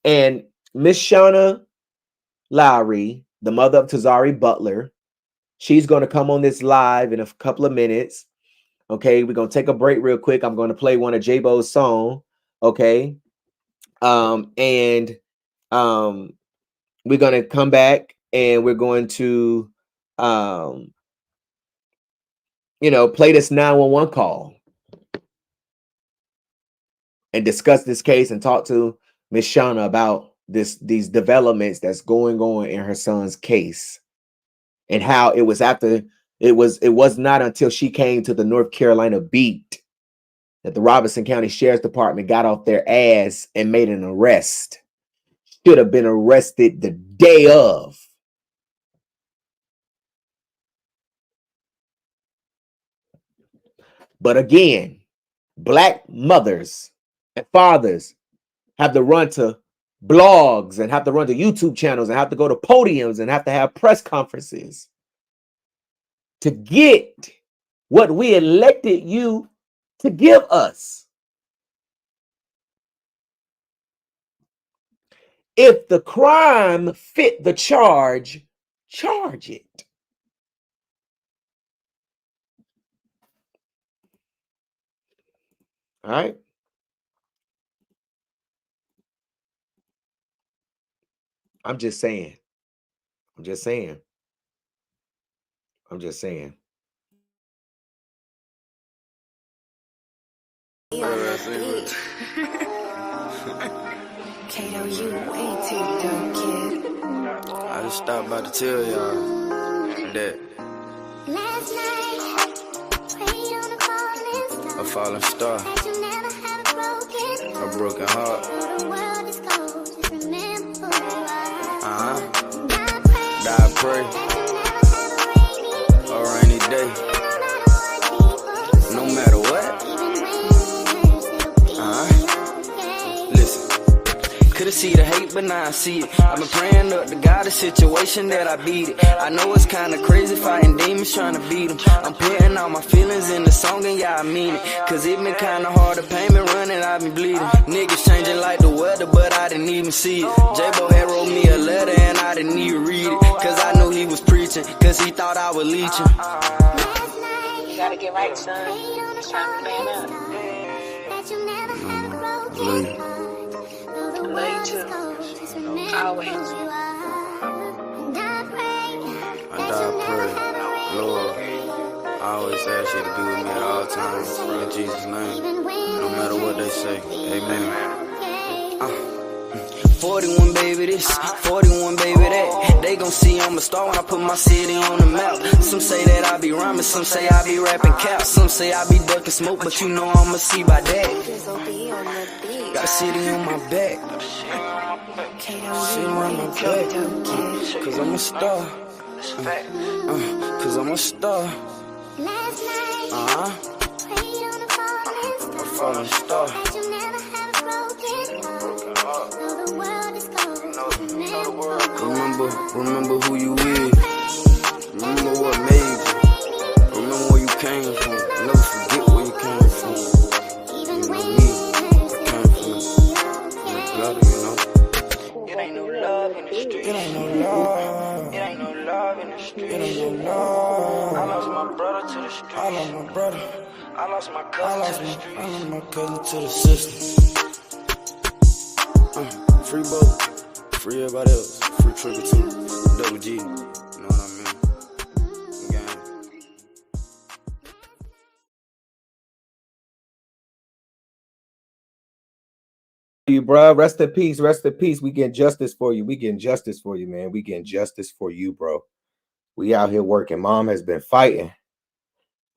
And Miss Shauna Lowry, the mother of Tariq Butler, she's going to come on this live in a couple of minutes. Okay, we're going to take a break real quick. I'm going to play one of JBo's song. Okay. And we're going to come back and we're going to play this 911 call and discuss this case and talk to Miss Shauna about these developments that's going on in her son's case, and how it was after It was not until she came to the North Carolina beat that the Robeson County Sheriff's Department got off their ass and made an arrest. Should have been arrested the day of. But again, Black mothers and fathers have to run to blogs and have to run to YouTube channels and have to go to podiums and have to have press conferences to get what we elected you to give us. If the crime fit the charge, charge it. All right. I'm just saying. I'm just saying. I'm just saying. Kato, you way too dope, kid. I just stopped by to tell y'all that Last night, prayed on a falling a falling star, that you never had a broken heart. the world is cold, just remember who you are. I pray a rainy day, no matter what. Listen, could've see the hate, but now I see it. I've been praying up to God, the situation that I beat it. I know it's kinda crazy fighting demons trying to beat them. I'm putting all my feelings in the song and yeah, I mean it. Cause it been kinda hard, the pain been running, I been bleeding. Niggas changing like the weather, but I didn't even see it. JBo had wrote me a letter and I didn't even read it. Cause I knew he was preaching, cause he thought I was leeching. You gotta get right, son. It's time to man up. I love you. I love you too. Always. I pray, Lord, I always ask you to be with me at all times. In Jesus' name, no matter what they say. Amen. 41 baby this, 41 baby that. They gon' see I'm a star when I put my city on the map. Some say that I be rhyming, some say I be rapping caps. Some say I be ducking smoke, but you know I'ma see by that. Got a city on my back, city on my back, cause I'm a star, cause I'm a star, a falling star. Remember who you is. Remember what made you. Remember where you came from. Never forget where you came from. You know me, I came from the gutter, you know. It ain't no love in the street. It ain't no love. It ain't no love in the street. It ain't no love. I lost my brother to the street. I lost my brother. I lost my cousin to the street. I lost my cousin to the system. Free boat. Free everybody else. Free Trigger too. Double G. You know what I mean? Gang. You, bro. Rest in peace. Rest in peace. We getting justice for you. We getting justice for you, man. We getting justice for you, bro. We out here working. Mom has been fighting.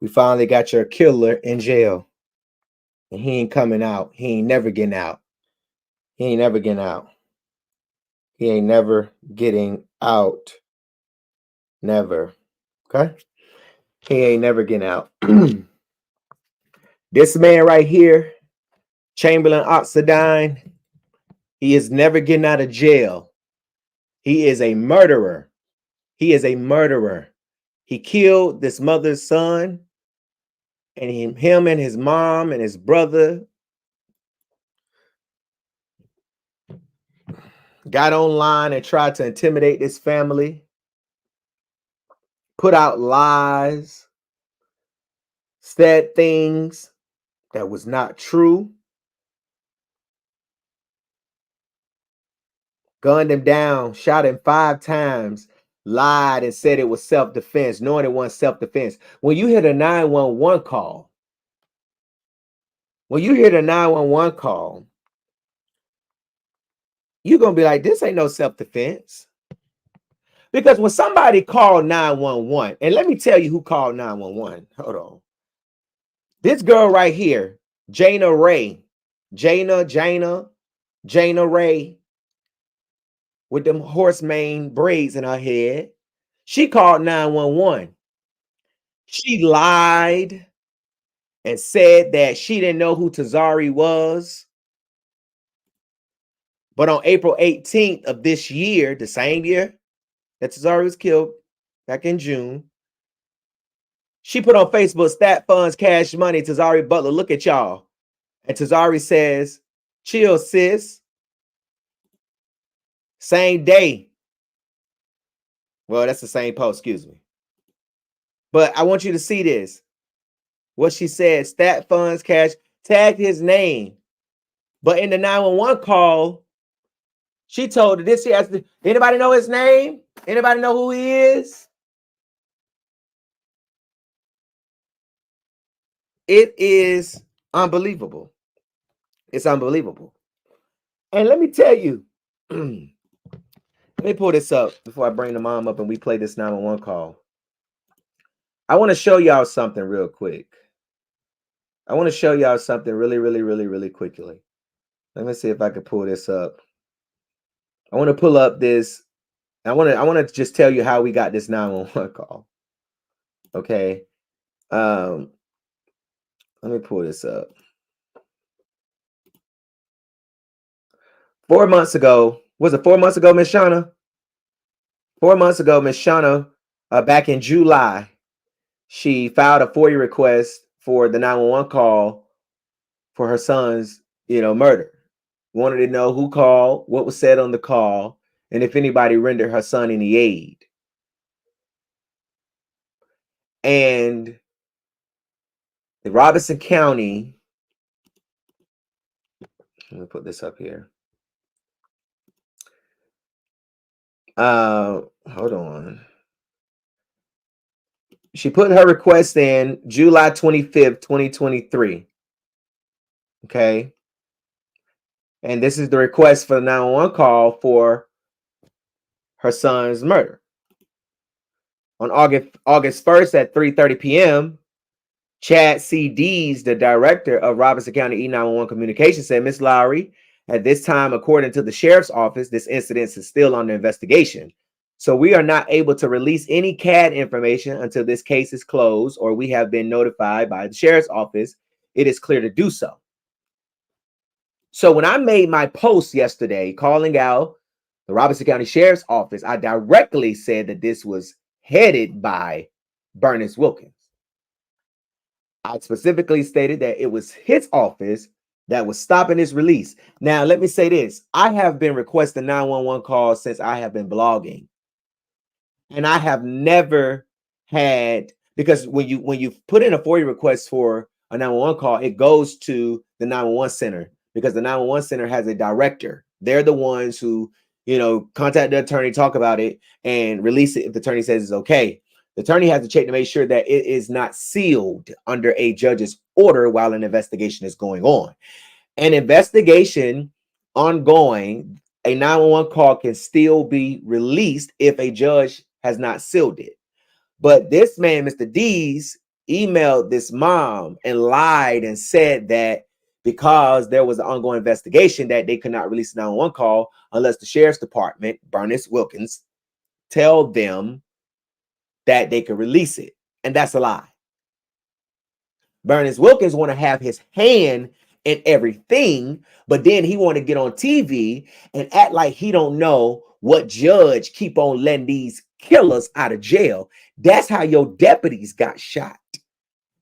We finally got your killer in jail. And he ain't coming out. He ain't never getting out. He ain't never getting out. He ain't never getting out. Never. Okay? He ain't never getting out. This man right here, Chamberlain Oxidine, he is never getting out of jail. He is a murderer. He is a murderer. He killed this mother's son, and him and his mom and his brother got online and tried to intimidate this family, put out lies, said things that was not true, gunned him down, shot him 5 times, lied and said it was self-defense, knowing it wasn't self-defense. When you hear the 911 call, you're going to be like, this ain't no self-defense. Because when somebody called 911, and let me tell you who called 911. Hold on. This girl right here, Jana Ray. Jana Ray, with them horse mane braids in her head. She called 911. She lied and said that she didn't know who Tazari was. But on April 18th of this year, the same year that Tazari was killed, back in June, she put on Facebook, stat funds, cash money, Tazari Butler, look at y'all. And Tazari says, chill, sis. Same day. Well, that's the same post, excuse me. But I want you to see this. What she said, stat funds, cash, tagged his name. But in the 911 call, she told her this. She asked, anybody know his name? Anybody know who he is? It is unbelievable. It's unbelievable. And let me tell you, let me pull this up before I bring the mom up and we play this 911 call. I want to show y'all something real quick. I want to show y'all something really quickly. Let me see if I can pull this up. I want to pull up this. I want to just tell you how we got this 911 call. Okay. Let me pull this up. 4 months ago, was it 4 months ago, Miss Shauna? 4 months ago, Miss Shauna, back in July, she filed a FOIA request for the 911 call for her son's, murder. Wanted to know who called, what was said on the call, and if anybody rendered her son any aid. And the Robeson County, let me put this up here. Hold on. She put her request in July 25th, 2023. Okay. And this is the request for the 911 call for her son's murder. On August 1st at 3:30 p.m., Chad C. Dees, the director of Robeson County E911 Communications, said, Miss Lowry, at this time, according to the sheriff's office, this incident is still under investigation. So we are not able to release any CAD information until this case is closed or we have been notified by the sheriff's office. It is clear to do so. So when I made my post yesterday calling out the Robeson County Sheriff's Office, I directly said that this was headed by Bernice Wilkins. I specifically stated that it was his office that was stopping this release. Now, let me say this. I have been requesting 911 calls since I have been blogging. And I have never had, because when you put in a FOIA request for a 911 call, it goes to the 911 center because the 911 center has a director. They're the ones who, contact the attorney, talk about it, and release it if the attorney says it's okay. The attorney has to check to make sure that it is not sealed under a judge's order while an investigation is going on. An investigation ongoing, a 911 call can still be released if a judge has not sealed it. But this man, Mr. Dees, emailed this mom and lied and said that because there was an ongoing investigation that they could not release a 911 call unless the sheriff's department, Bernice Wilkins, tell them that they could release it. And that's a lie. Bernice Wilkins want to have his hand in everything, but then he want to get on TV and act like he don't know what judge keep on letting these killers out of jail. That's how your deputies got shot,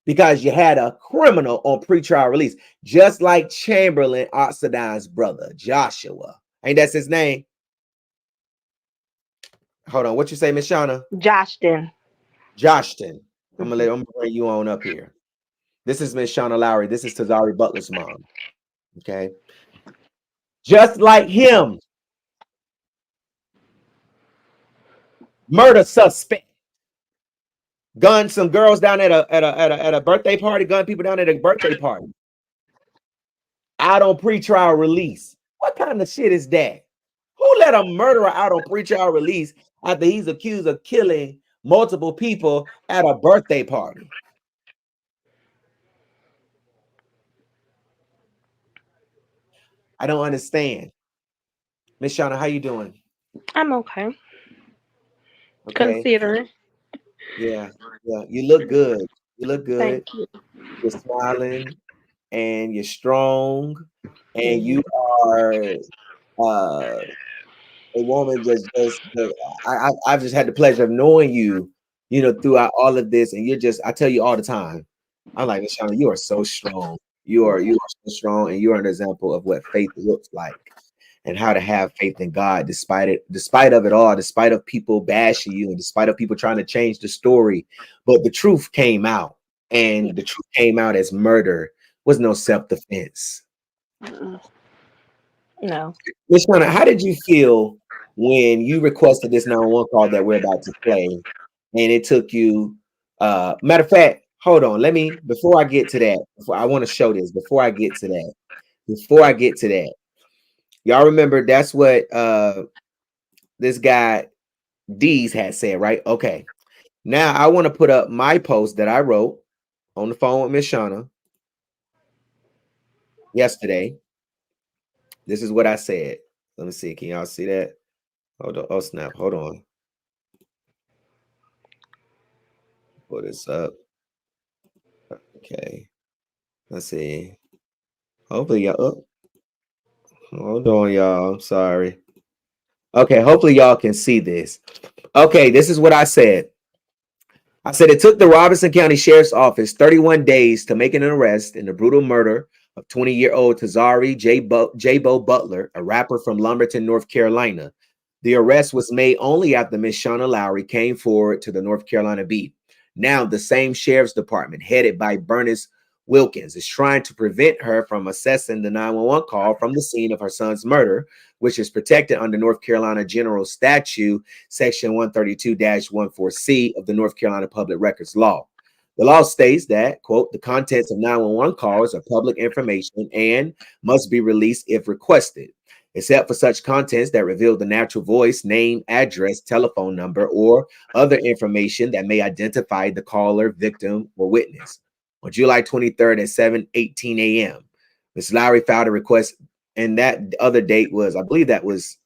because you had a criminal on pretrial release, just like Chamberlain Oxidine's brother, Joshua. Ain't that his name? Hold on. What you say, Miss Shauna? Joshton. I'm gonna bring you on up here. This is Miss Shauna Lowry. This is Tazari Butler's mom. Okay. Just like him. Murder suspect. Gunned some girls down at a birthday party, gunned people down at a birthday party. Out on pretrial release. What kind of shit is that? Who let a murderer out on pretrial release after he's accused of killing multiple people at a birthday party. I don't understand. Miss Shauna, how you doing? I'm okay. Okay. Considering. Yeah. Yeah. You look good. You look Thank good. you. You're smiling and you're strong and Mhm. you are a woman I've just had the pleasure of knowing you, throughout all of this, and I tell you all the time, I'm like, Miss Shauna, you are so strong. You are so strong, and you are an example of what faith looks like and how to have faith in God despite of it all, despite of people bashing you, and despite of people trying to change the story. But the truth came out, and the truth came out as murder was no self-defense. Mm-mm. No. Miss Shauna, how did you feel when you requested this 911 call that we're about to play, and it took you? Matter of fact, hold on. Let me before I get to that. I want to show this. Before I get to that, y'all remember that's what this guy D's had said, right? Okay. Now I want to put up my post that I wrote on the phone with Miss Shauna yesterday. This is what I said. Let me see. Can y'all see that? Hold on. Oh snap! Hold on. Pull this up. Okay. Let's see. Hopefully y'all. Oh, hold on, y'all. I'm sorry. Okay. Hopefully y'all can see this. Okay. This is what I said. I said it took the Robinson County Sheriff's Office 31 days to make an arrest in the brutal murder of 20-year-old Tariq JBo Butler, a rapper from Lumberton, North Carolina. The arrest was made only after Miss Shauna Lowry came forward to the North Carolina beat. Now, the same sheriff's department, headed by Bernice Wilkins, is trying to prevent her from assessing the 911 call from the scene of her son's murder, which is protected under North Carolina General Statute Section 132-14C of the North Carolina Public Records Law. The law states that, quote, the contents of 911 calls are public information and must be released if requested, except for such contents that reveal the natural voice, name, address, telephone number, or other information that may identify the caller, victim, or witness. On July 23rd at 7:18 a.m., Ms. Lowry filed a request, and that other date was, I believe that was,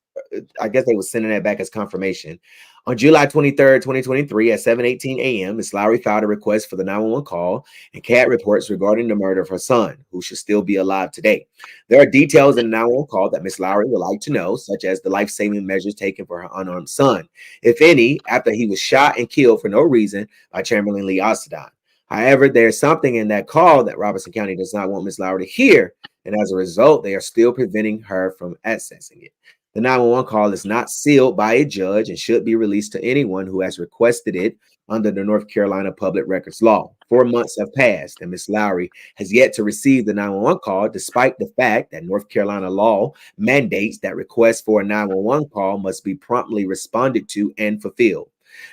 I guess they were sending that back as confirmation. On July 23rd, 2023, at 7:18 a.m., Ms. Lowry filed a request for the 911 call and CAD reports regarding the murder of her son, who should still be alive today. There are details in the 911 call that Ms. Lowry would like to know, such as the life-saving measures taken for her unarmed son, if any, after he was shot and killed for no reason by Chamberlain Lee Osadon. However, there's something in that call that Robertson County does not want Ms. Lowry to hear, and as a result, they are still preventing her from accessing it. The 911 call is not sealed by a judge and should be released to anyone who has requested it under the North Carolina Public Records Law. 4 months have passed, and Ms. Lowry has yet to receive the 911 call, despite the fact that North Carolina law mandates that requests for a 911 call must be promptly responded to and fulfilled.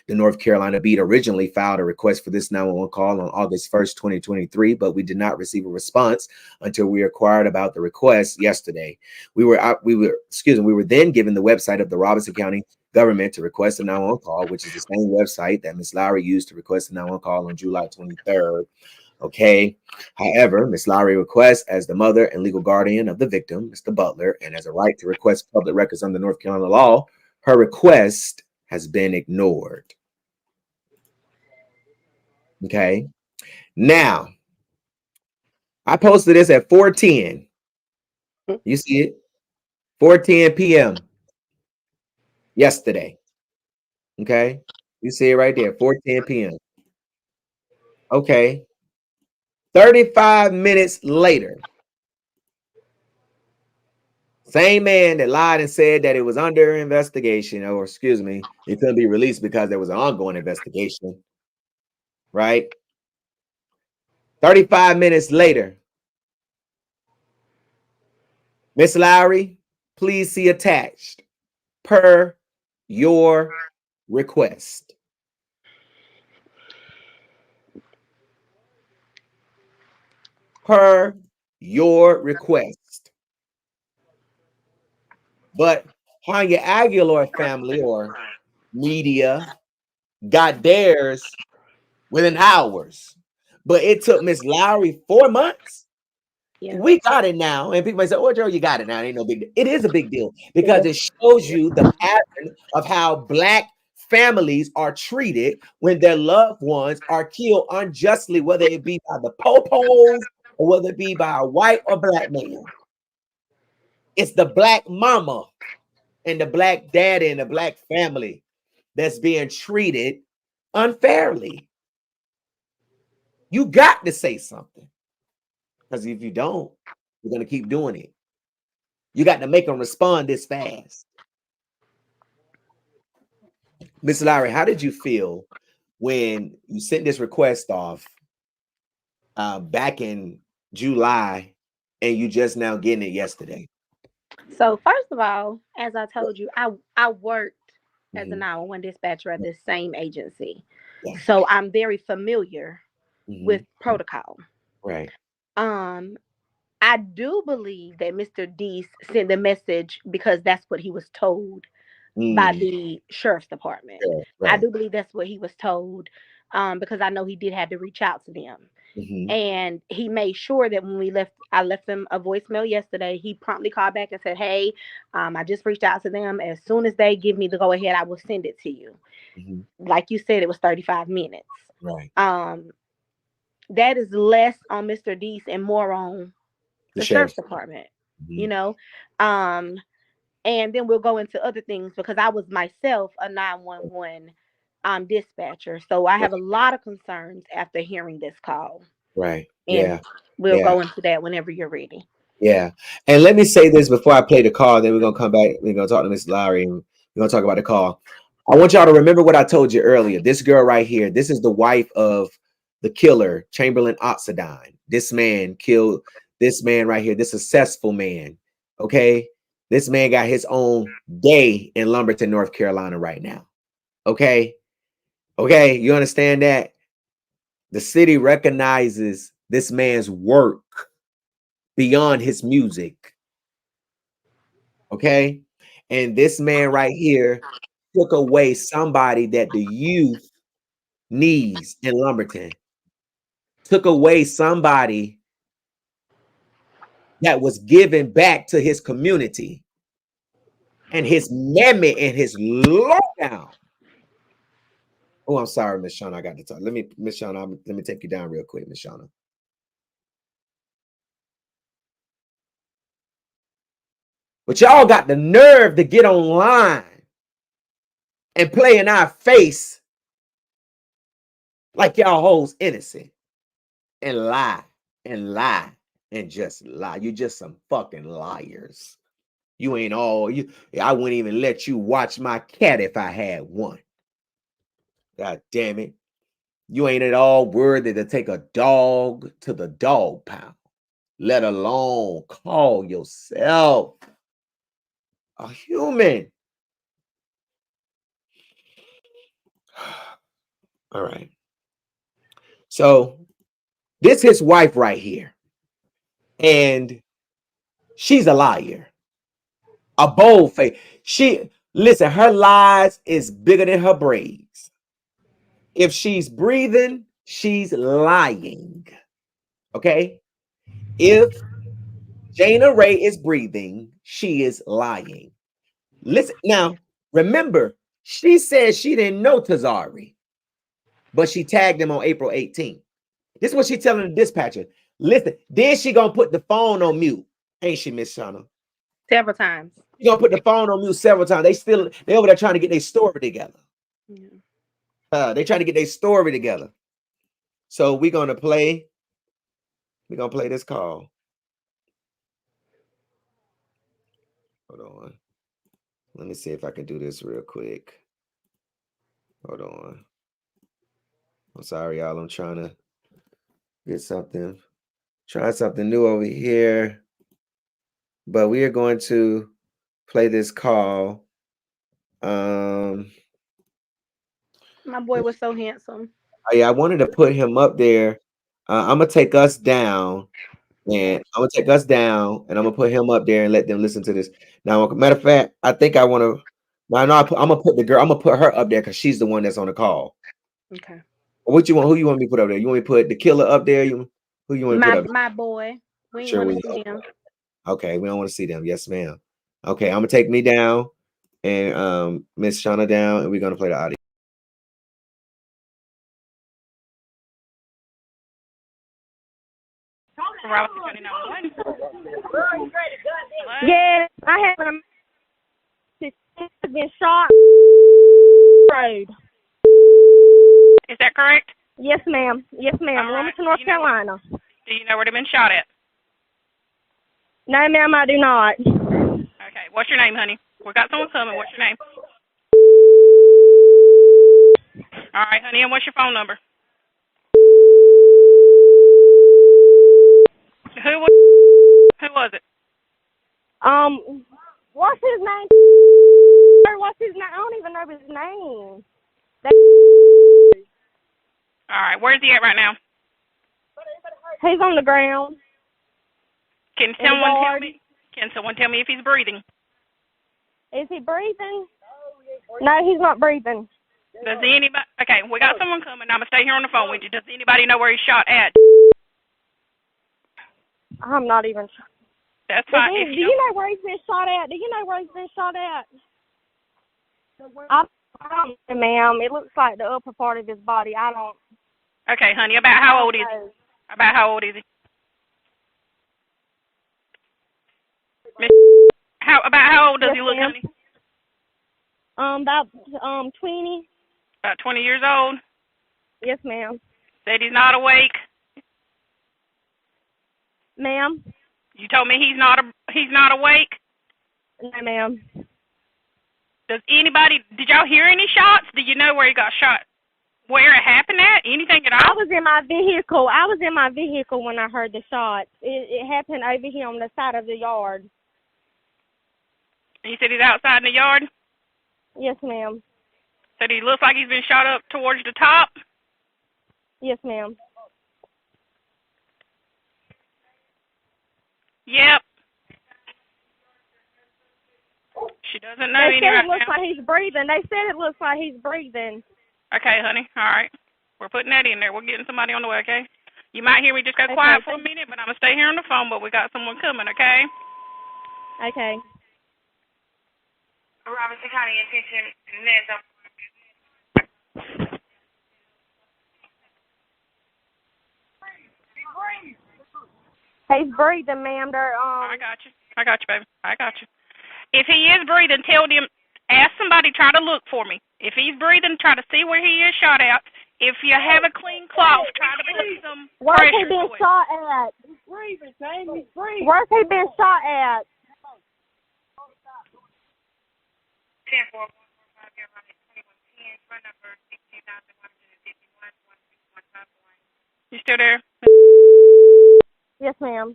The North Carolina beat originally filed a request for this 911 call on August 1st, 2023, but we did not receive a response until we inquired about the request yesterday. We were then given the website of the Robinson County government to request a 911 call, which is the same website that Ms. Lowry used to request a 911 call on July 23rd. Okay. However, Ms. Lowry requests, as the mother and legal guardian of the victim, Mr. Butler, and as a right to request public records under North Carolina law, her request has been ignored. Okay. Now, I posted this at 4:10. You see it? 4:10 p.m. yesterday. Okay. You see it right there, 4:10 p.m. Okay. 35 minutes later, same man that lied and said that it was under investigation, or excuse me, it couldn't be released because there was an ongoing investigation, right? 35 minutes later, Miss Lowry, please see attached per your request. Per your request. But Hanya Aguilar family, or media got theirs within hours. But it took Miss Lowry 4 months. Yeah. We got it now. And people might say, oh, Joe, you got it now. It ain't no big deal. It is a big deal because it shows you the pattern of how Black families are treated when their loved ones are killed unjustly, whether it be by the popos or whether it be by a white or Black man. It's the Black mama and the Black daddy and the Black family that's being treated unfairly. You got to say something. Because if you don't, you're going to keep doing it. You got to make them respond this fast. Miss Lowry, how did you feel when you sent this request off back in July and you just now getting it yesterday? So first of all, as I told you, I worked as a 911 dispatcher at this same agency. Yeah. So I'm very familiar with protocol. Right. I do believe that Mr. Deese sent the message because that's what he was told by the sheriff's department. Yeah, right. I do believe that's what he was told because I know he did have to reach out to them. And he made sure that when I left him a voicemail yesterday. He promptly called back and said, hey, I just reached out to them. As soon as they give me the go ahead, I will send it to you. Like you said, it was 35 minutes. Right. That is less on Mr. Deese and more on the sheriff's department, you know. And then we'll go into other things because I was myself a 911 dispatcher. So I have a lot of concerns after hearing this call. Right. And we'll go into that whenever you're ready. Yeah. And let me say this before I play the call, then we're going to come back. We're going to talk to Miss Lowry and we're going to talk about the call. I want y'all to remember what I told you earlier. This girl right here, this is the wife of the killer, Chamberlain Oxidine. This man killed this man right here, this successful man. Okay. This man got his own day in Lumberton, North Carolina right now. Okay. Okay. You understand that? The city recognizes this man's work beyond his music. Okay. And this man right here took away somebody that the youth needs in Lumberton. Took away somebody that was given back to his community and his mammy and his lowdown. Oh, I'm sorry, Miss Shauna. I got to talk. Miss Shauna, let me take you down real quick, Miss Shauna. But y'all got the nerve to get online and play in our face like y'all hoes innocent and lie and just lie. You're just some fucking liars. You ain't all you. I wouldn't even let you watch my cat if I had one. God damn it. You ain't at all worthy to take a dog to the dog pound, let alone call yourself a human. All right. So this his wife right here. And she's a liar. A bold face. Listen, her lies is bigger than her braids. If she's breathing, she's lying. Okay? If Jana Ray is breathing, she is lying. Listen, now, remember, she said she didn't know Tazari, but she tagged him on April 18th. This is what she's telling the dispatcher. Listen, then she gonna put the phone on mute. Ain't she, Miss Shauna? Several times. She gonna put the phone on mute several times. They over there trying to get their story together. They trying to get their story together. So we're gonna play this call. Hold on. Let me see if I can do this real quick. Hold on. I'm sorry, y'all. I'm trying to get something. Try something new over here. But we are going to play this call. My boy was so handsome. I wanted to put him up there. I'm gonna take us down, and I'm gonna put him up there and let them listen to this. Now, matter of fact, I think I want to No, no, I'm gonna put the girl. I'm gonna put her up there because she's the one that's on the call. Okay. What you want? Who you want me to put up there? You want me to put the killer up there? Who you want to put up there? My boy. We ain't Sure, want we to see them. okay. We don't want to see them. Yes, ma'am. Okay, I'm gonna take me down and Miss Shauna down, and we're gonna play the audio. Yes, I have an has been shot. Road. Is that correct? Yes, ma'am. Yes, ma'am. Lumberton, North Carolina. Do you know where they've been shot at? No, ma'am, I do not. Okay. What's your name, honey? We got someone coming. What's your name? All right, honey. And what's your phone number? Who was it? What's his name? What's his name? I don't even know his name. All right. Where's he at right now? He's on the ground. Can someone tell me if he's breathing? Is he breathing? No, he's not breathing. Does anybody? Okay, we got someone coming. I'm gonna stay here on the phone with you. Does anybody know where he's shot at? I'm not even sure. That's fine. Do you know where he's been shot at? Do you know where he's been shot at? I don't know, ma'am. It looks like the upper part of his body. I don't. Okay, honey. About how old is he? About how old is he? About how old does he look, honey? About 20. About 20 years old. Yes, ma'am. Said he's not awake. Ma'am. You told me he's not awake. No, ma'am. Did y'all hear any shots? Do you know where he got shot? Where it happened at? Anything at all? I was in my vehicle when I heard the shots. It happened over here on the side of the yard. And you said he's outside in the yard? Yes, ma'am. Said he looks like he's been shot up towards the top? Yes, ma'am. Yep. She doesn't know any right now. They said it looks like he's breathing. They said it looks like he's breathing. Okay, honey. All right. We're putting that in there. We're getting somebody on the way, okay? You might hear me just go quiet for a minute, but I'm going to stay here on the phone, but we got someone coming, okay? Okay. Robinson County Attention, Neds up. He's breathing, ma'am. I got you, baby. I got you. If he is breathing, ask somebody, try to look for me. If he's breathing, try to see where he is shot at. If you have a clean cloth, try to put some Where's pressure he been to it. shot at? He's breathing, Jamie. He's breathing. Where's he been shot at? 10-4-1-4-5, you're running 2110, run number 16,151. You still there? Yes, ma'am.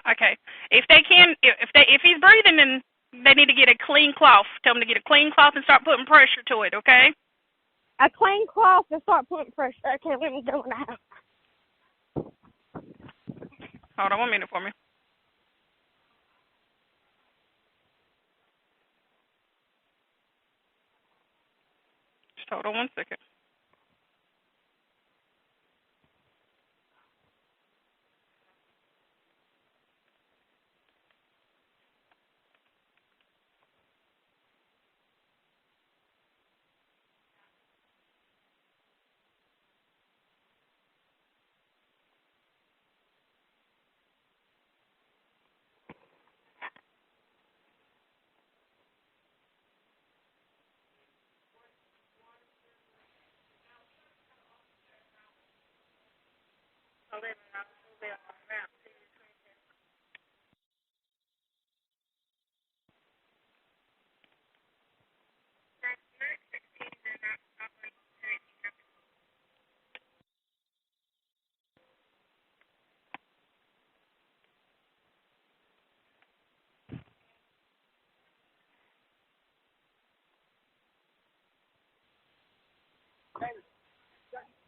Okay. If he's breathing, then they need to get a clean cloth. Tell them to get a clean cloth and start putting pressure to it, okay? A clean cloth and start putting pressure. Okay, let me go in the house. Hold on 1 minute for me. Just hold on 1 second.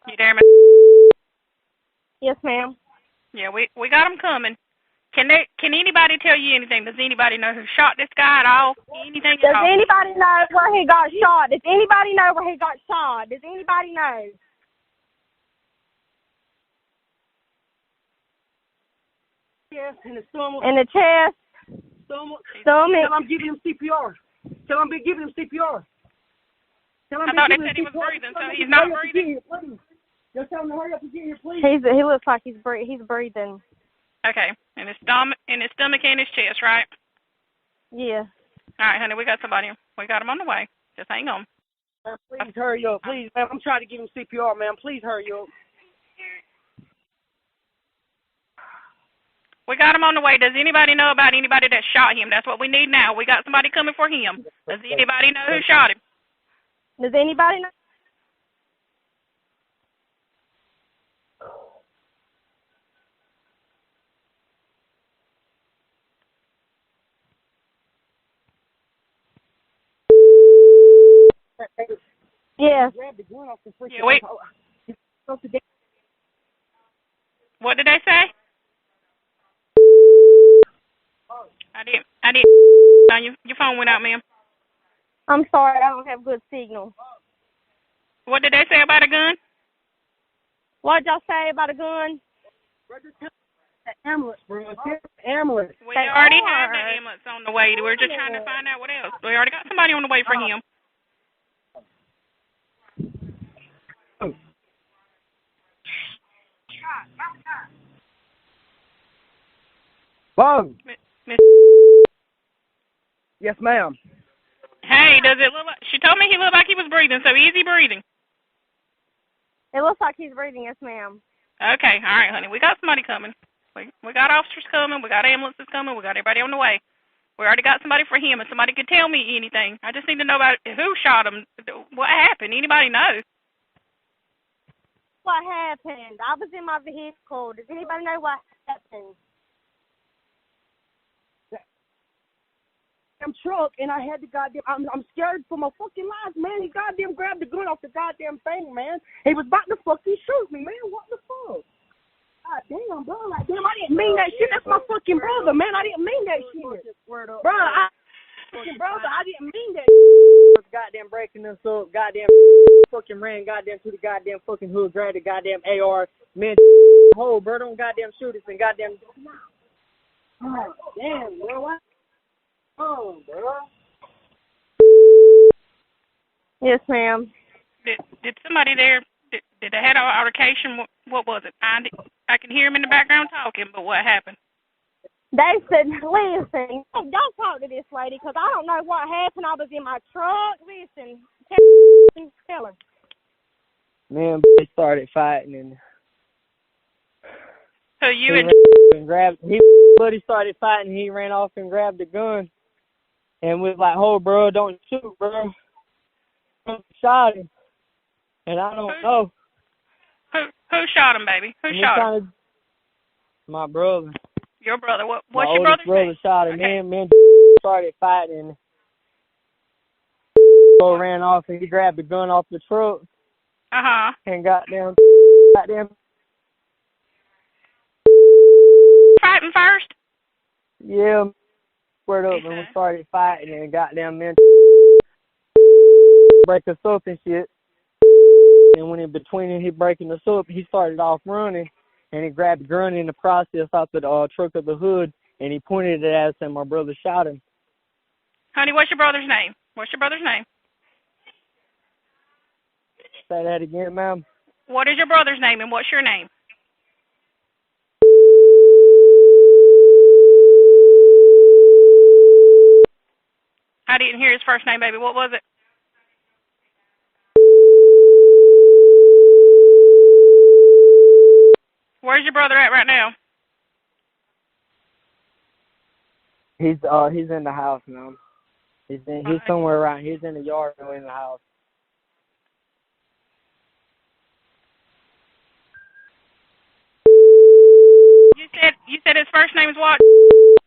You there, ma'am? Yes, ma'am. Yeah, we got them coming. Can anybody tell you anything? Does anybody know who shot this guy at all? Anything at all? Does anybody know where he got shot? Does anybody know where he got shot? Does anybody know? Yes, in the stomach. In the chest. Stomach. Stomach. Tell I'm giving him CPR. Tell I'm giving him CPR. Tell I thought they said he was breathing, so he's not breathing. Just tell him to hurry up and get here, please. He looks like he's breathing. Okay, in his stomach and his chest, right? Yeah. All right, honey, we got somebody. We got him on the way. Just hang on. Please hurry up, please, man. I'm trying to give him CPR, man. Please hurry up. We got him on the way. Does anybody know about anybody that shot him? That's what we need now. We got somebody coming for him. Does anybody know who shot him? Does anybody know? Yeah. Yeah, wait. What did they say? I didn't. Your phone went out, ma'am. I'm sorry, I don't have good signal. What did they say about a gun? What did y'all say about a gun? The ambulance, bro. Ambulance. We already have the ambulance on the way. We're just trying to find out what else. We already got somebody on the way for him. Bob. Miss. Yes, ma'am. Hey, does it look like... She told me he looked like he was breathing, so is he breathing? It looks like he's breathing, yes, ma'am. Okay, all right, honey. We got somebody coming. We got officers coming. We got ambulances coming. We got everybody on the way. We already got somebody for him. If somebody could tell me anything, I just need to know about who shot him. What happened? Anybody know? What happened? I was in my vehicle. Does anybody know what happened? Truck, and I had the goddamn. I'm scared for my fucking life, man. He goddamn grabbed the gun off the goddamn thing, man. He was about to fucking shoot me, man. What the fuck? God damn, bro. Like, damn, I didn't mean that shit. That's my fucking brother, man. I didn't mean that shit. Bro, fucking brother, I didn't mean that shit. Goddamn breaking us up. Goddamn fucking ran goddamn to the goddamn fucking hood, grabbed the goddamn AR. Man, hole, bro. Don't goddamn shoot us and goddamn. Oh, damn, bro. What? Oh, bro. Yes, ma'am. Did somebody there? Did they have an altercation? What was it? I can hear him in the background talking, but what happened? They said, listen, don't talk to this lady because I don't know what happened. I was in my truck. Listen, tell her. Man, they started fighting and. So you and grabbed. Buddy started fighting. He ran off and grabbed the gun. And was like, "Oh, bro, don't shoot, bro." Shot him, and I don't know. Who shot him, baby? Who shot him? My brother. Your brother. What's your brother's brother name? shot him. Okay. Man started fighting. Ran off and he grabbed the gun off the truck. And goddamn. Fighting first. Yeah. Squared up and we started fighting and goddamn men break us up and shit. And when in between he breaking us up, he started off running and he grabbed the gun in the process off the truck of the hood and he pointed it at us and my brother shot him. Honey, what's your brother's name? What's your brother's name? Say that again, ma'am. What is your brother's name and what's your name? I didn't hear his first name, baby. What was it? Where's your brother at right now? He's in the house now. He's somewhere around. He's in the yard or in the house. You said his first name is what?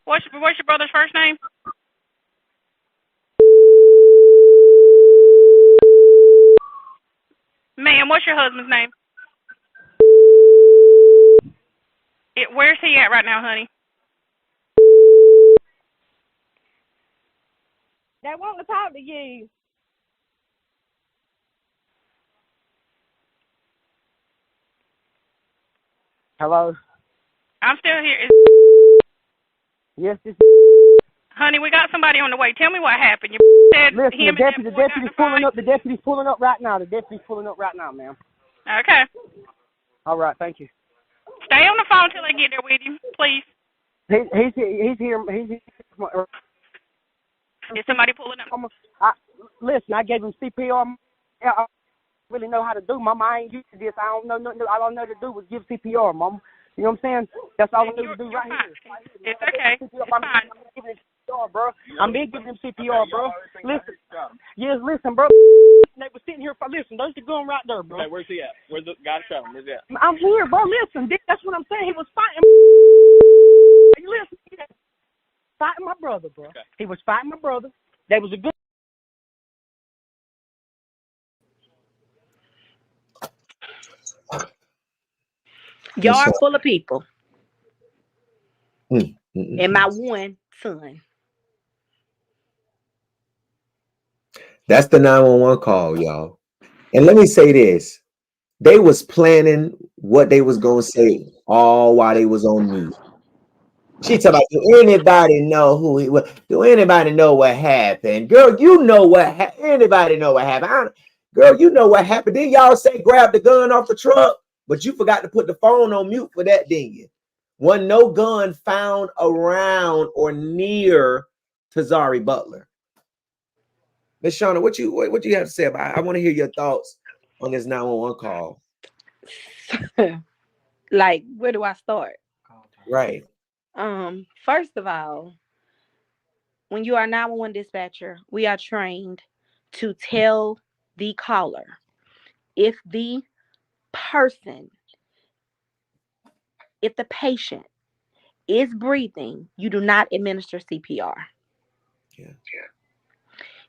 What's your brother's first name? Ma'am, what's your husband's name? Where's he at right now, honey? They want to talk to you. Hello? I'm still here. Yes, this Honey, we got somebody on the way. Tell me what happened. You said Listen, him the and that boy deputy's pulling up. The deputy's pulling up right now. The deputy's pulling up right now, ma'am. Okay. All right, thank you. Stay on the phone till they get there with you, please. He's here. Is somebody pulling up? Listen, I gave him CPR. I really know how to do, Mama. I ain't used to this. I don't know. All I know to do was give CPR, Mama. You know what I'm saying? That's all I know to do right here. It's okay. It's fine. I'm giving him CPR, bro. I'm been giving him CPR, bro. Listen. Yes, listen, bro. They were sitting here. Listen, there's the gun right there, bro. Okay, where's he at? Where's the guy shot him? Where's he at? I'm here, bro. Listen, that's what I'm saying. He was fighting. Listen, he was fighting my brother, bro. Okay. He was fighting my brother. There was a good. Yard full of people. And my one son. That's the 911 call, y'all. And let me say this. They was planning what they was going to say all while they was on mute. She talking about, do anybody know who he was? Do anybody know what happened? Girl, you know what happened. Anybody know what happened? Girl, you know what happened. Didn't y'all say grab the gun off the truck? But you forgot to put the phone on mute for that, didn't you? Wasn't no gun found around or near Tariq Butler. Miss Shauna, what you have to say about it? I want to hear your thoughts on this 911 call. Like, where do I start? Right. First of all, when you are a 911 dispatcher, we are trained to tell the caller if the patient is breathing, you do not administer CPR. Yeah.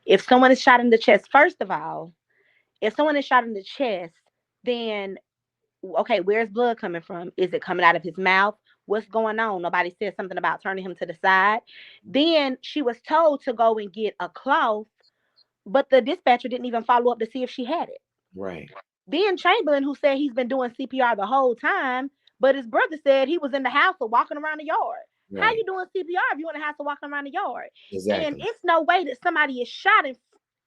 If someone is shot in the chest, first of all, if someone is shot in the chest, then, okay, where's blood coming from? Is it coming out of his mouth? What's going on? Nobody said something about turning him to the side. Then she was told to go and get a cloth, but the dispatcher didn't even follow up to see if she had it. Right. Then Chamberlain, who said he's been doing CPR the whole time, but his brother said he was in the house or walking around the yard. Right. How you doing CPR if you in the house or walking around the yard? Exactly. And it's no way that somebody is shot, in,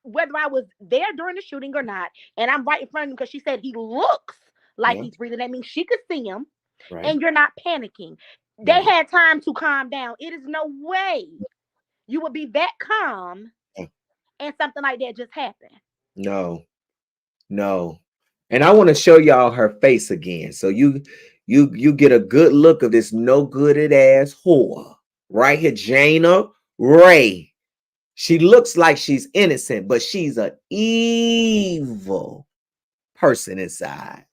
whether I was there during the shooting or not, and I'm right in front of him because she said he looks like he's breathing. That means she could see him, and you're not panicking. They had time to calm down. It is no way you would be that calm and something like that just happened. No. And I want to show y'all her face again. So you get a good look of this no good ass whore right here, Jana Ray. She looks like she's innocent, but she's an evil person inside.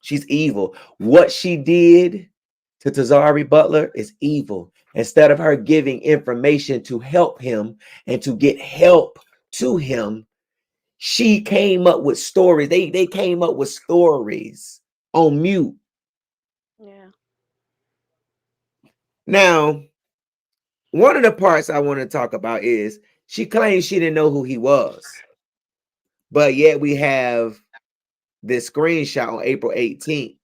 She's evil. What she did to Tariq Butler is evil. Instead of her giving information to help him and to get help to him, she came up with stories. They came up with stories on mute. Yeah. Now, one of the parts I want to talk about is she claims she didn't know who he was. But yet we have this screenshot on April 18th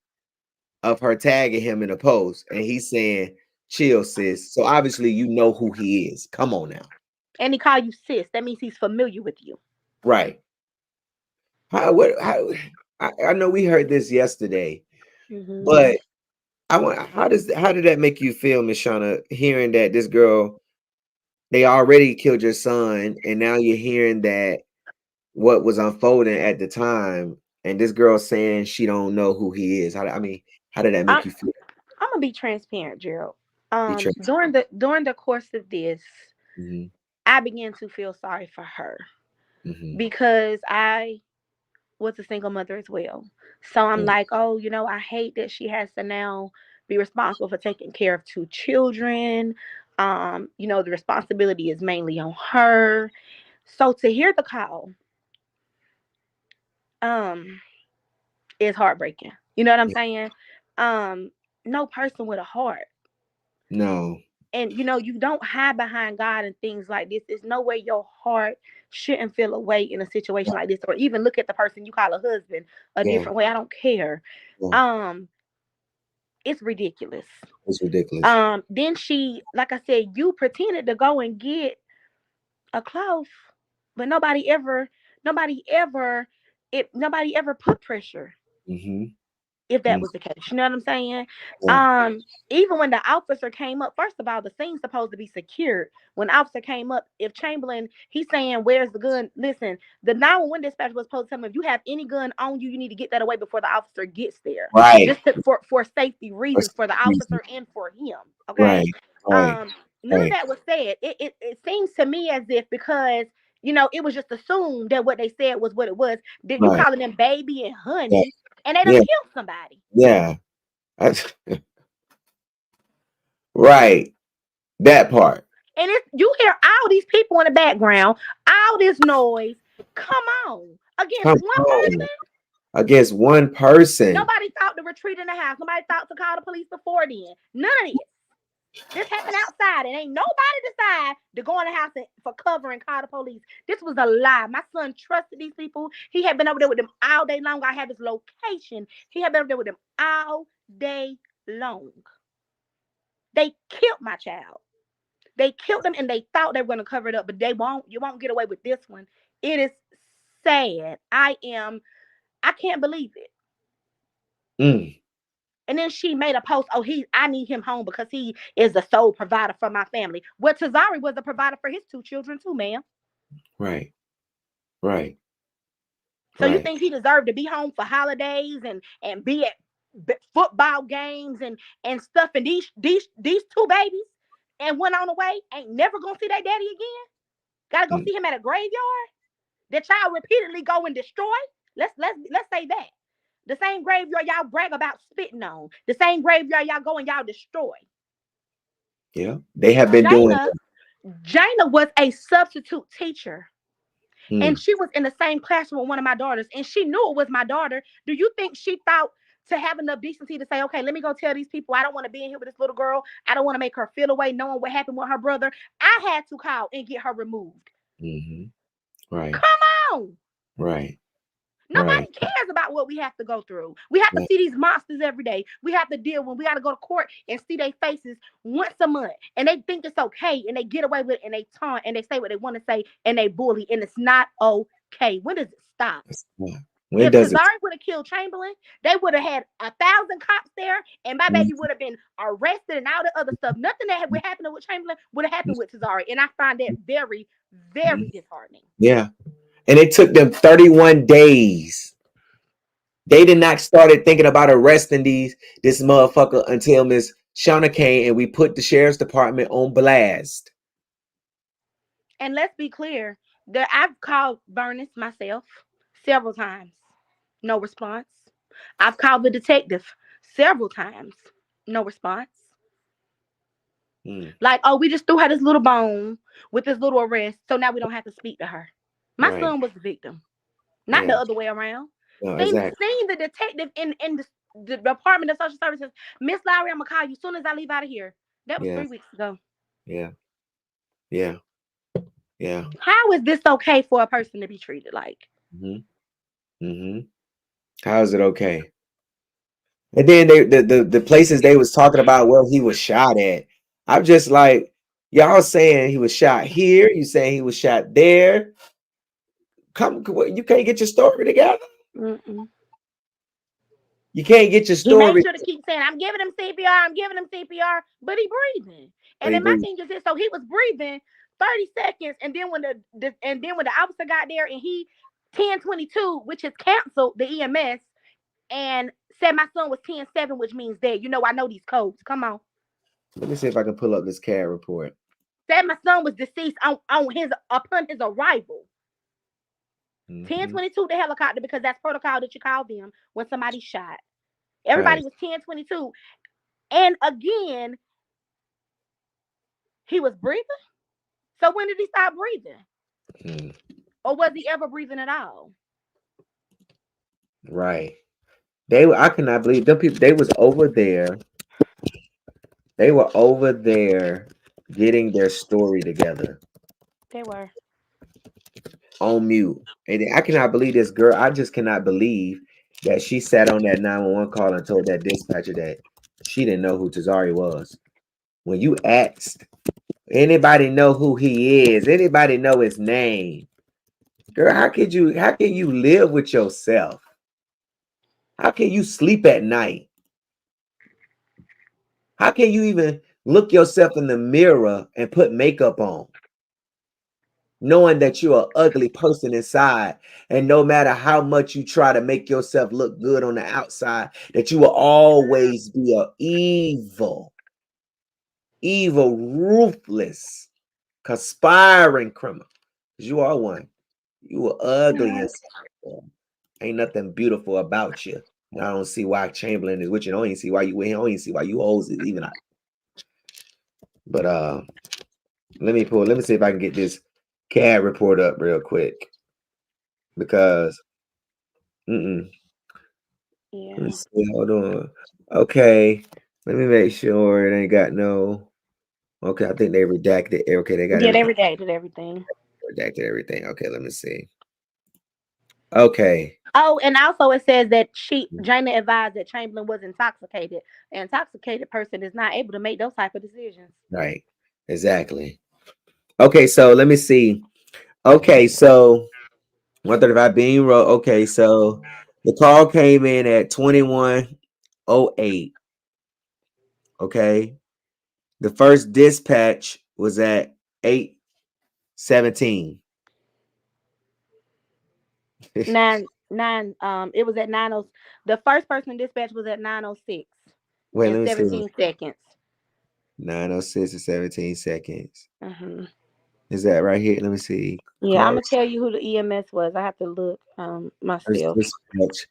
of her tagging him in a post. And he's saying, chill, sis. So obviously you know who he is. Come on now. And he called you sis. That means he's familiar with you. Right. I know we heard this yesterday, but how did that make you feel, Miss Shauna, hearing that this girl, they already killed your son, and now you're hearing that what was unfolding at the time, and this girl saying she don't know who he is? How did that make you feel? I'm gonna be transparent, Gerald. During the course of this, I began to feel sorry for her because I was a single mother as well. So I'm like, oh, I hate that she has to now be responsible for taking care of 2 children. The responsibility is mainly on her. So to hear the call, is heartbreaking. You know what I'm saying? No person with a heart. No. And you don't hide behind God and things like this. There's no way your heart shouldn't feel a way in a situation like this, or even look at the person you call a husband a different way. I don't care. It's ridiculous. It's ridiculous. Then she, like I said, you pretended to go and get a cloth, but nobody ever put pressure. If that was the case, you know what I'm saying? Even when the officer came up, first of all, the scene's supposed to be secured. When the officer came up, if Chamberlain, he's saying, "Where's the gun?" Listen, the 911 dispatcher was supposed to tell him, if you have any gun on you, you need to get that away before the officer gets there. Right. Just for safety reasons for the officer and for him. Okay. None of that was said. It seems to me as if, because it was just assumed that what they said was what it was. Did you calling them baby and honey? And they done killed somebody. Yeah. Right. That part. And you hear all these people in the background, all this noise. Come on. Against one person? Against one person. Nobody thought to retreat in the house. Nobody thought to call the police before then. None of this. This happened outside, and ain't nobody decide to go in the house for cover and call the police. This was a lie. My son trusted these people. He had been over there with them all day long. I have his location. He had been over there with them all day long. They killed my child. They killed him, and they thought they were going to cover it up, but they won't. You won't get away with this one. It is sad. I can't believe it. And then she made a post, I need him home because he is the sole provider for my family. Well, Tazari was a provider for his 2 children too, ma'am. Right. So you think he deserved to be home for holidays and be at football games and stuff, and these 2 babies and went on the way, ain't never gonna see their daddy again? Gotta go see him at a graveyard? The child repeatedly go and destroy? Let's say that. The same graveyard y'all brag about spitting on. The same graveyard y'all go and y'all destroy. Yeah, they have been doing that. Jana was a substitute teacher. And she was in the same classroom with one of my daughters. And she knew it was my daughter. Do you think she thought to have enough decency to say, okay, let me go tell these people I don't want to be in here with this little girl. I don't want to make her feel away knowing what happened with her brother. I had to call and get her removed. Right. Come on. Right. Nobody cares about what we have to go through. We have to see these monsters every day. We have to deal when we got to go to court and see their faces once a month. And they think it's okay. And they get away with it. And they taunt. And they say what they want to say. And they bully. And it's not okay. When does it stop? If Tazari would have killed Chamberlain, they would have had 1,000 cops there. And my baby would have been arrested and all the other stuff. Nothing that would happen with Chamberlain would have happened with Tazari. And I find that very, very disheartening. Yeah. And it took them 31 days. They did not started thinking about arresting this motherfucker until Miss Shauna came and we put the sheriff's department on blast. And let's be clear, that I've called Bernice myself several times. No response. I've called the detective several times. No response. Like, we just threw her this little bone with this little arrest, so now we don't have to speak to her. My son was the victim, not the other way around. No, Seeing the detective in the Department of Social Services, Miss Lowry, I'm going to call you as soon as I leave out of here. That was 3 weeks ago. Yeah. How is this okay for a person to be treated like? How is it okay? And then the places they was talking about where he was shot at, I'm just like, y'all saying he was shot here, you saying he was shot there. You can't get your story together. You can't get your story. He made sure to keep saying, I'm giving him CPR, but he breathing. And then my thing is this, so he was breathing 30 seconds, and then when the officer got there and he 1022, which is canceled the EMS, and said my son was 10-7, which means dead. I know these codes. Come on. Let me see if I can pull up this CAD report. Said my son was deceased upon his arrival. 1022 the helicopter, because that's protocol that you call them when somebody's shot. Everybody was 1022. And again, he was breathing. So when did he stop breathing? Or was he ever breathing at all? Right. I cannot believe them people. They was over there. They were over there getting their story together They were. on mute. And I cannot believe this girl. I just cannot believe that she sat on that 911 call and told that dispatcher that she didn't know who Tazari was. When you asked, anybody know who he is? Anybody know his name? Girl, how can you live with yourself? How can you sleep at night? How can you even look yourself in the mirror and put makeup on, knowing that you're an ugly person inside, and no matter how much you try to make yourself look good on the outside, that you will always be a evil, ruthless, conspiring criminal? Because you are one. You are ugly inside. Ain't nothing beautiful about you. And I don't see why Chamberlain is with you. I don't even see why you with him. I don't even see why you hoes is even out. But let me see if I can get this CAD report up real quick. Because Yeah. let's see, hold on. Okay. Let me make sure it ain't got no. Okay, I think they redacted. Okay, they got Yeah, they everything. redacted everything. Redacted everything. Okay, let me see. Okay. Oh, and also it says that Jana advised that Chamberlain was intoxicated. An intoxicated person is not able to make those type of decisions. Right. Exactly. Okay, so let me see. Okay, so 135 being road. Okay, so the call came in at 21:08. Okay. The first dispatch was at 8:17. Nine. It was at 90. The first person dispatch was at 9:06 Wait, and let me see. 17 seconds. 9:06 and 17 seconds. Mm-hmm. Is that right here? Let me see. Yeah, I'm gonna tell you who the EMS was. I have to look First myself. dispatch.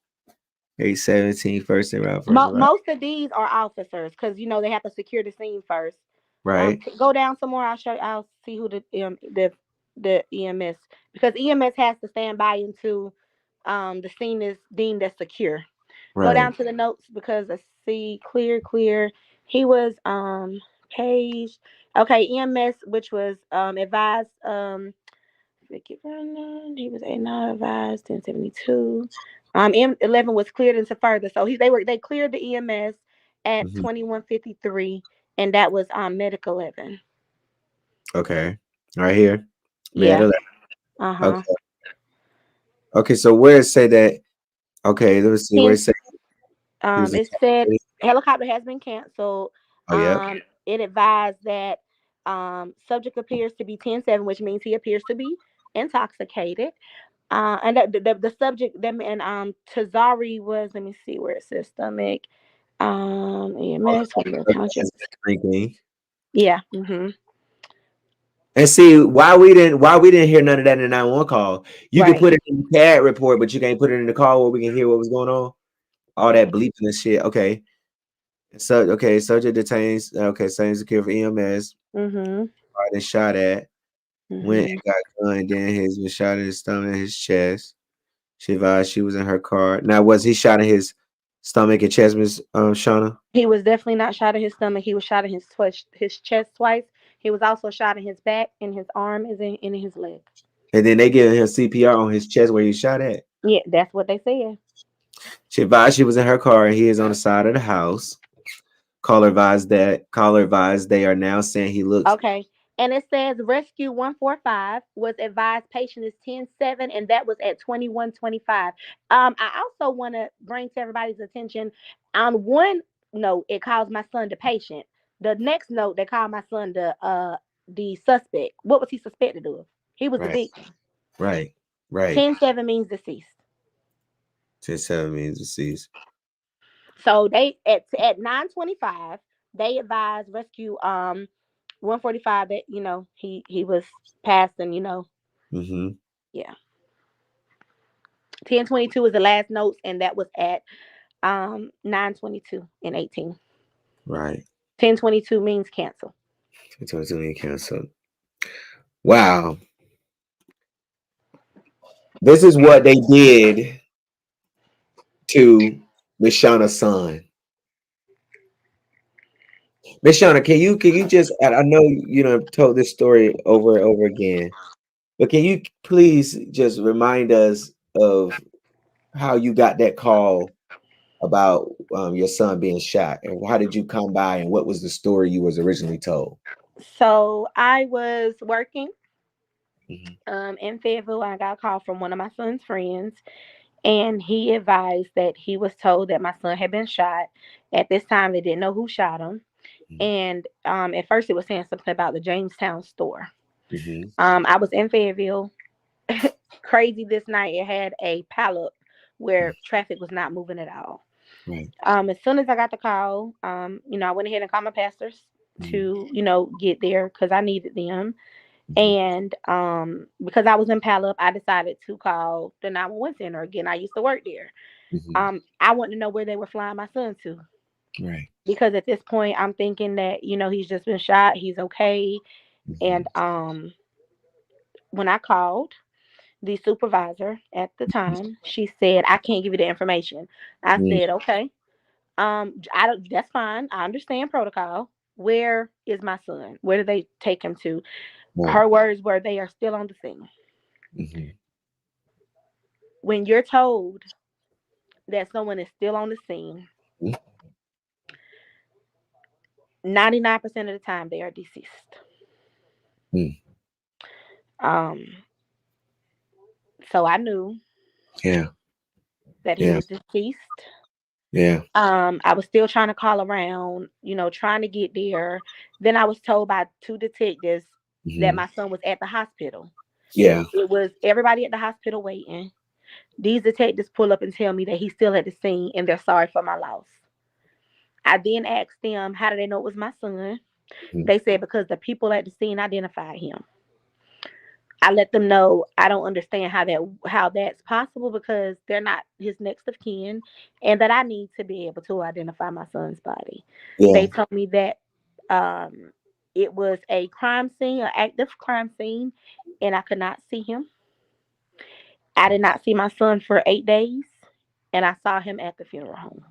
8:17. First and route. First and route. Most of these are officers because they have to secure the scene first. Right. Go down some more. I'll see who the EMS, because EMS has to stand by until the scene is deemed as secure. Right. Go down to the notes because I see clear. He was page. Okay, EMS, which was advised he was 89 advised 1072. M11 was cleared into further. So they cleared the EMS at 21:53, and that was Medic 11. Okay. Right here. Yeah. Med 11. Uh-huh. Okay, so where it say that? Okay, let me see where it say. It said helicopter has been canceled. Oh, yeah. It advised that subject appears to be 10-7, which means he appears to be intoxicated. And the subject that and Tazari was, let me see where it says stomach. EMS Drinking. Yeah. Mm-hmm. And see why we didn't hear none of that in the 911 call. You can Right. put it in the CAD report, but you can't put it in the call where we can hear what was going on. All that bleeping and shit. Okay. So subject detains. Okay, same secure for EMS. Mm-hmm. Then shot at. Went Mm-hmm. and got gun. Then he's been shot in his stomach and his chest. She advised she was in her car. Now, was he shot in his stomach and chest, Miss Shauna? He was definitely not shot in his stomach. He was shot in his chest twice. He was also shot in his back, and his arm is in his leg. And then they gave him CPR on his chest where he shot at. Yeah, that's what they said. She advised she was in her car and he is on the side of the house. Caller advised they are now saying he looks. Okay. And it says rescue 145 was advised patient is 10-7, and that was at 21:25. I also want to bring to everybody's attention on one note, it calls my son the patient. The next note, they call my son the suspect. What was he suspected of? He was the victim. Right. 10-7 means deceased. 10-7 means deceased. So they at 9:25, they advised rescue 145 that he was passed, and Mm-hmm. yeah. 10:22 is the last notes, and that was at 9:22 and 18. Right. 10:22 means cancel. 10:22 means cancel. Wow. This is what they did to Miss Shauna's son. Miss Shauna, can you just I know you know told this story over and over again, but can you please just remind us of how you got that call about your son being shot, and how did you come by, and what was the story you was originally told? So I was working Mhm. in Fayetteville. I got a call from one of my son's friends, and he advised that he was told that my son had been shot. At this time, they didn't know who shot him. And at first, it was saying something about the Jamestown store. Mm-hmm. I was in Fayetteville. Crazy this night, it had a pileup where traffic was not moving at all. Right. As soon as I got the call, I went ahead and called my pastors to, get there because I needed them. And because I was in Pallup, I decided to call the 911 center again. I used to work there. I wanted to know where they were flying my son to. Right. Because at this point, I'm thinking that, he's just been shot. He's okay. And when I called the supervisor at the time, she said, I can't give you the information. I Mm. said, okay. That's fine. I understand protocol. Where is my son? Where do they take him to? Right. Her words were, they are still on the scene. Mm-hmm. When you're told that someone is still on the scene, 99% of the time they are deceased. Mm. Um, so I knew Yeah. that he Yeah. was deceased. Yeah. I was still trying to call around, trying to get there. Then I was told by two detectives that my son was at the hospital. Yeah. It was everybody at the hospital waiting. These detectives pull up and tell me that he's still at the scene and they're sorry for my loss. I then asked them, how did they know it was my son? They said because the people at the scene identified him. I let them know I don't understand how that's possible because they're not his next of kin, and that I need to be able to identify my son's body. Yeah. They told me that it was a crime scene, an active crime scene, and I could not see him. I did not see my son for 8 days, and I saw him at the funeral home.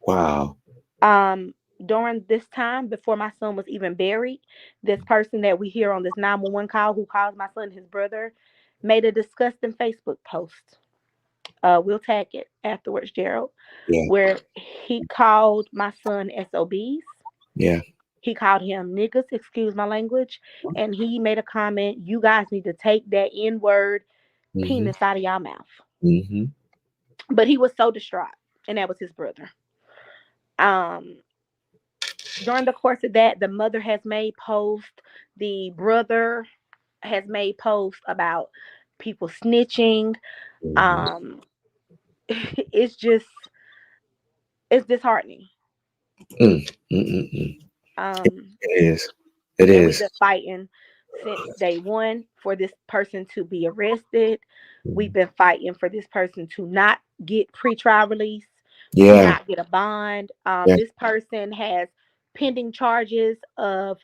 Wow. Um, During this time, before my son was even buried, this person that we hear on this 911 call, who calls my son his brother, made a disgusting Facebook post. We'll tag it afterwards, Gerald, Yeah. where he called my son SOBs. Yeah. He called him niggas, excuse my language, and he made a comment, you guys need to take that N-word Mm-hmm. penis out of y'all mouth. Mm-hmm. But he was so distraught, and that was his brother. Um, During the course of that, the mother has made posts, the brother has made posts about people snitching. Um, it's just it's disheartening. Mm. Mm-mm-mm. Um, It is. It and we've is. been fighting since day one for this person to be arrested. We've been fighting for this person to not get pretrial release, to Yeah. not get a bond. Yeah. This person has pending charges of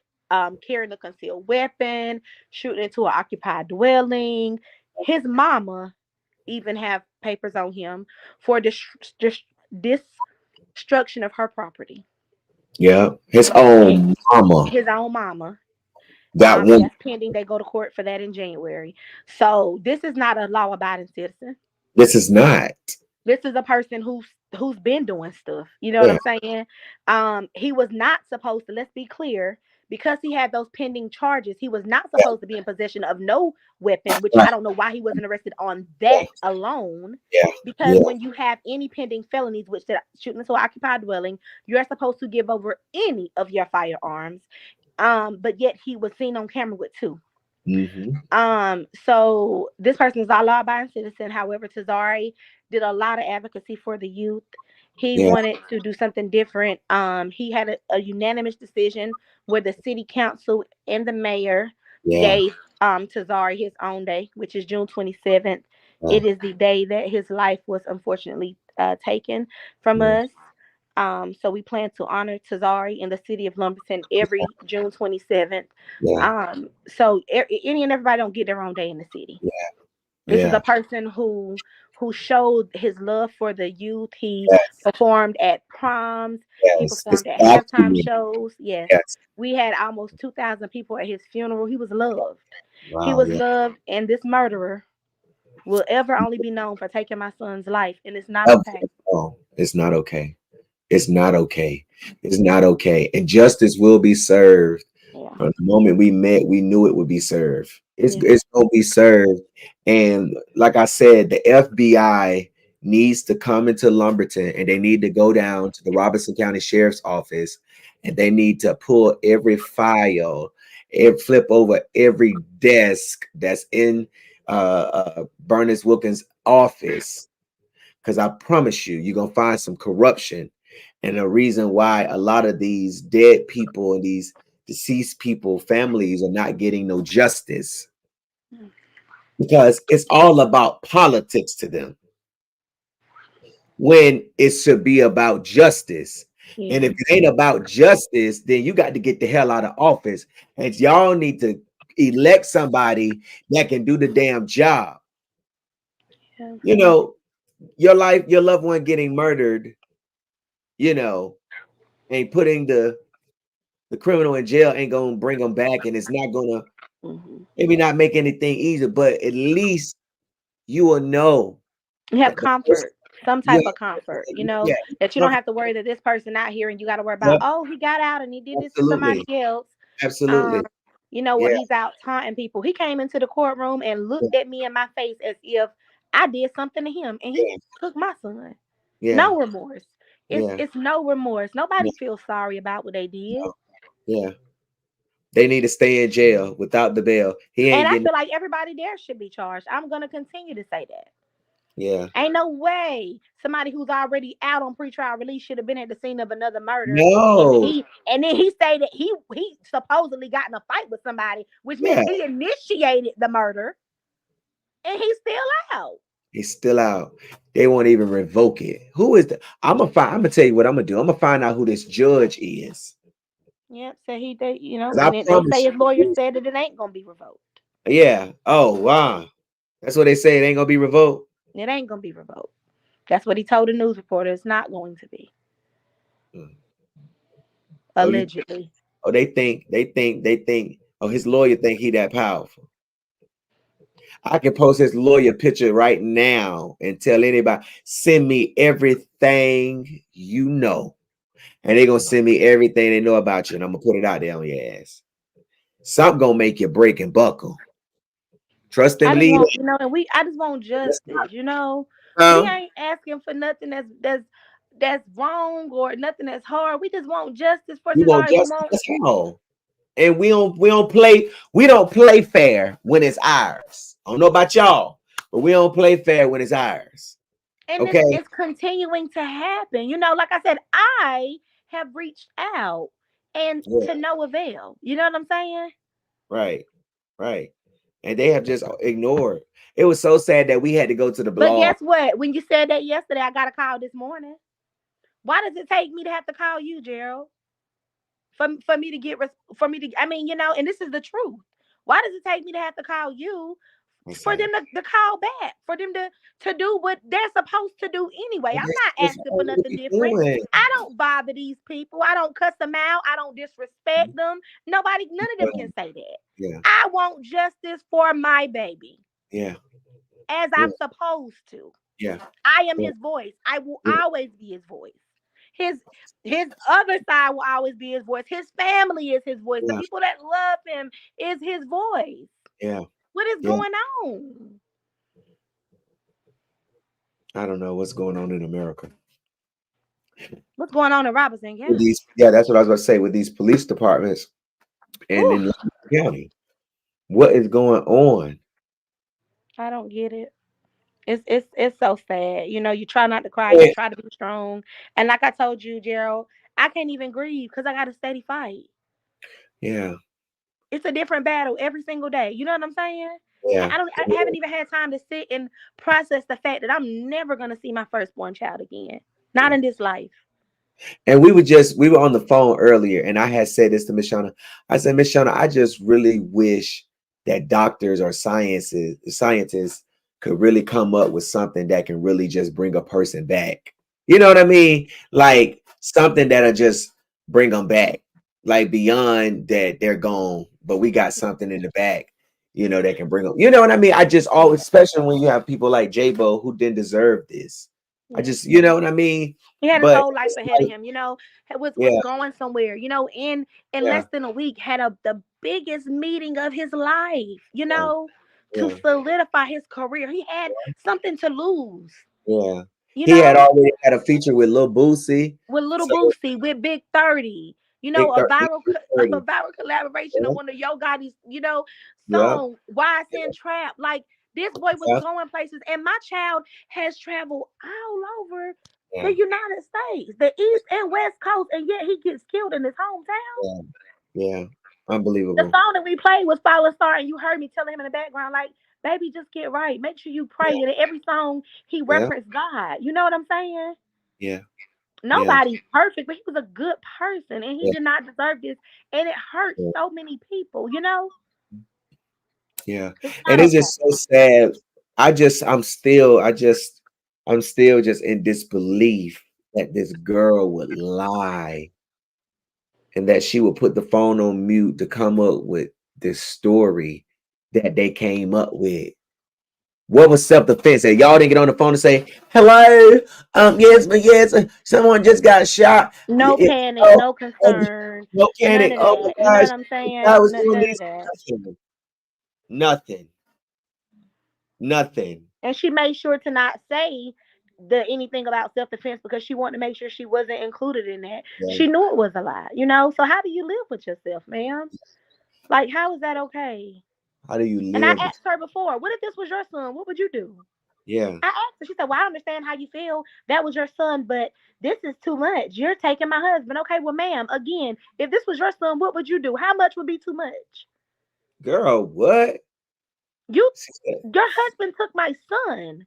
carrying a concealed weapon, shooting into an occupied dwelling. His mama even have papers on him for destruction of her property. Yeah. His And own mama. his own mama. That woman. That's pending. They go to court for that in January. So this is not a law-abiding citizen. This is not. This is a person who's been doing stuff. You know what Yeah. I'm saying? He was not supposed to. Let's be clear. Because he had those pending charges, he was not supposed to be in possession of no weapon, which Right. I don't know why he wasn't arrested on Yeah. that alone. Yeah. Because Yeah. when you have any pending felonies, which said shooting into an occupied dwelling, you're supposed to give over any of your firearms. But yet he was seen on camera with two. Mm-hmm. So this person is a law-abiding citizen. However, Tazari did a lot of advocacy for the youth. He Yeah. wanted to do something different. He had a unanimous decision where the city council and the mayor Yeah. gave Tazari his own day, which is June 27th. Yeah. It is the day that his life was unfortunately taken from Yeah. us. So we plan to honor Tazari in the city of Lumberton every June 27th. Yeah. So any and everybody don't get their own day in the city. Yeah. This is Yeah. a person who who showed his love for the youth. He Yes. performed at proms. He Yes. It's performed at halftime documented. shows. Yes. Yes. We had almost 2,000 people at his funeral. He was loved. He Wow. was Yeah. loved, and this murderer will ever only be known for taking my son's life, and it's not okay. Oh, it's not okay. It's not okay. It's not okay. And justice will be served. Yeah. From the moment we met, we knew it would be served. It's Yeah. going to be served. And like I said, the FBI needs to come into Lumberton, and they need to go down to the Robertson County Sheriff's Office, and they need to pull every file and flip over every desk that's in Bernice Wilkins' office. Because I promise you, you're going to find some corruption. And the reason why a lot of these dead people and these deceased people, families are not getting no justice, because it's all about politics to them, when it should be about justice. Yeah. And if it ain't about justice, then you got to get the hell out of office. And y'all need to elect somebody that can do the damn job. Yeah. You know, your loved one getting murdered, you know, and putting the criminal in jail ain't gonna bring them back, and it's not gonna maybe not make anything easier, but at least you will know. You have comfort, some type of comfort, yeah, that you don't have to worry that this person out here and you got to worry about, oh, he got out and he did this to somebody else. Absolutely. Or he's out taunting people. He came into the courtroom and looked at me in my face as if I did something to him, and he took my son. Yeah. No remorse. It's no remorse. Nobody feels sorry about what they did. Yeah. They need to stay in jail without the bail. And I feel like everybody there should be charged. I'm gonna continue to say that. Yeah. Ain't no way somebody who's already out on pretrial release should have been at the scene of another murder. No. And then he said that he supposedly got in a fight with somebody, which means he initiated the murder, and he's still out. He's still out. They won't even revoke it. Who is the? I'm gonna tell you what I'm gonna do. I'm gonna find out who this judge is. Yep. So he did. And they say his lawyer said that it ain't gonna be revoked. Yeah. Oh wow. That's what they say. It ain't gonna be revoked. It ain't gonna be revoked. That's what he told the news reporter. It's not going to be. Allegedly. They think. Oh, his lawyer think he that powerful. I can post his lawyer picture right now and tell anybody, send me everything you know. And they're gonna send me everything they know about you, and I'm gonna put it out there on your ass. Something gonna make you break and buckle. Trust and believe. I just want justice. We ain't asking for nothing that's wrong or nothing that's hard. We just want justice for somebody who wants. And we don't play fair when it's ours. I don't know about y'all, but we don't play fair when it's ours. And it's continuing to happen. Like I said, I have reached out and to no avail. You know what I'm saying? Right. And they have just ignored. It was so sad that we had to go to the blog. But guess what? When you said that yesterday, I got a call this morning. Why does it take me to have to call you, Gerald? For me to and this is the truth. Why does it take me to have to call you for them to call back, for them to do what they're supposed to do anyway? I'm not asking for nothing different. I don't bother these people. I don't cuss them out. I don't disrespect them. None of them can say that. Yeah. I want justice for my baby. Yeah. As I'm supposed to. Yeah. I am his voice. I will always be his voice. His other side will always be his voice. His family is his voice. The people that love him is his voice. Yeah. What is going on? I don't know what's going on in America. What's going on in Robertson County? That's what I was going to say with these police departments and in the county. What is going on? I don't get it. It's so sad. You try not to cry. You try to be strong. And like I told you, Gerald, I can't even grieve because I got a steady fight. Yeah. It's a different battle every single day. You know what I'm saying? Yeah. I haven't even had time to sit and process the fact that I'm never going to see my firstborn child again. Not in this life. And we were on the phone earlier, and I had said this to Miss Shauna. I said, Miss Shauna, I just really wish that doctors or scientists could really come up with something that can really just bring a person back. You know what I mean? Like something that'll just bring them back. Like beyond that, they're gone, but we got something in the back, you know, that can bring them. You know what I mean? I just always, especially when you have people like JBo who didn't deserve this. I just, you know what I mean? He had his But whole life ahead of him, you know, was going somewhere, you know, in less than a week, had the biggest meeting of his life, you know, to solidify his career. He had something to lose. Yeah. You He know? had already had a feature with Lil Boosie. With Little Boosie, with Big 30. You know, Big a viral Big 30. collaboration of one of Yo Gotti's, you know, song, YSN Trap. Like, this boy was going places, and my child has traveled all over the United States, the East and West Coast, and yet he gets killed in his hometown. Yeah. Unbelievable. The song that we played was Falling Star, and you heard me telling him in the background, like, baby, just get right. Make sure you pray. And in every song, he referenced God. You know what I'm saying? Yeah. Nobody's perfect, but he was a good person, and he did not deserve this. And it hurt so many people, you know? Yeah. And it's just so sad. I'm still just in disbelief that this girl would lie and that she would put the phone on mute to come up with this story that they came up with. What was self-defense? And y'all didn't get on the phone and say, hello, yes, someone just got shot. No panic, no concern, no panic. None of Oh my that. You know gosh, what I'm saying? I was None doing of this. that. Nothing. And she made sure to not say anything about self-defense because she wanted to make sure she wasn't included in that. Yeah. She knew it was a lie, you know? So how do you live with yourself, ma'am? Like, how is that okay? How do you live? And I asked her before, what if this was your son? What would you do? Yeah. I asked her, she said, well, I understand how you feel. That was your son, but this is too much. You're taking my husband. Okay, well, ma'am, again, if this was your son, what would you do? How much would be too much? Girl, what? Your husband took my son.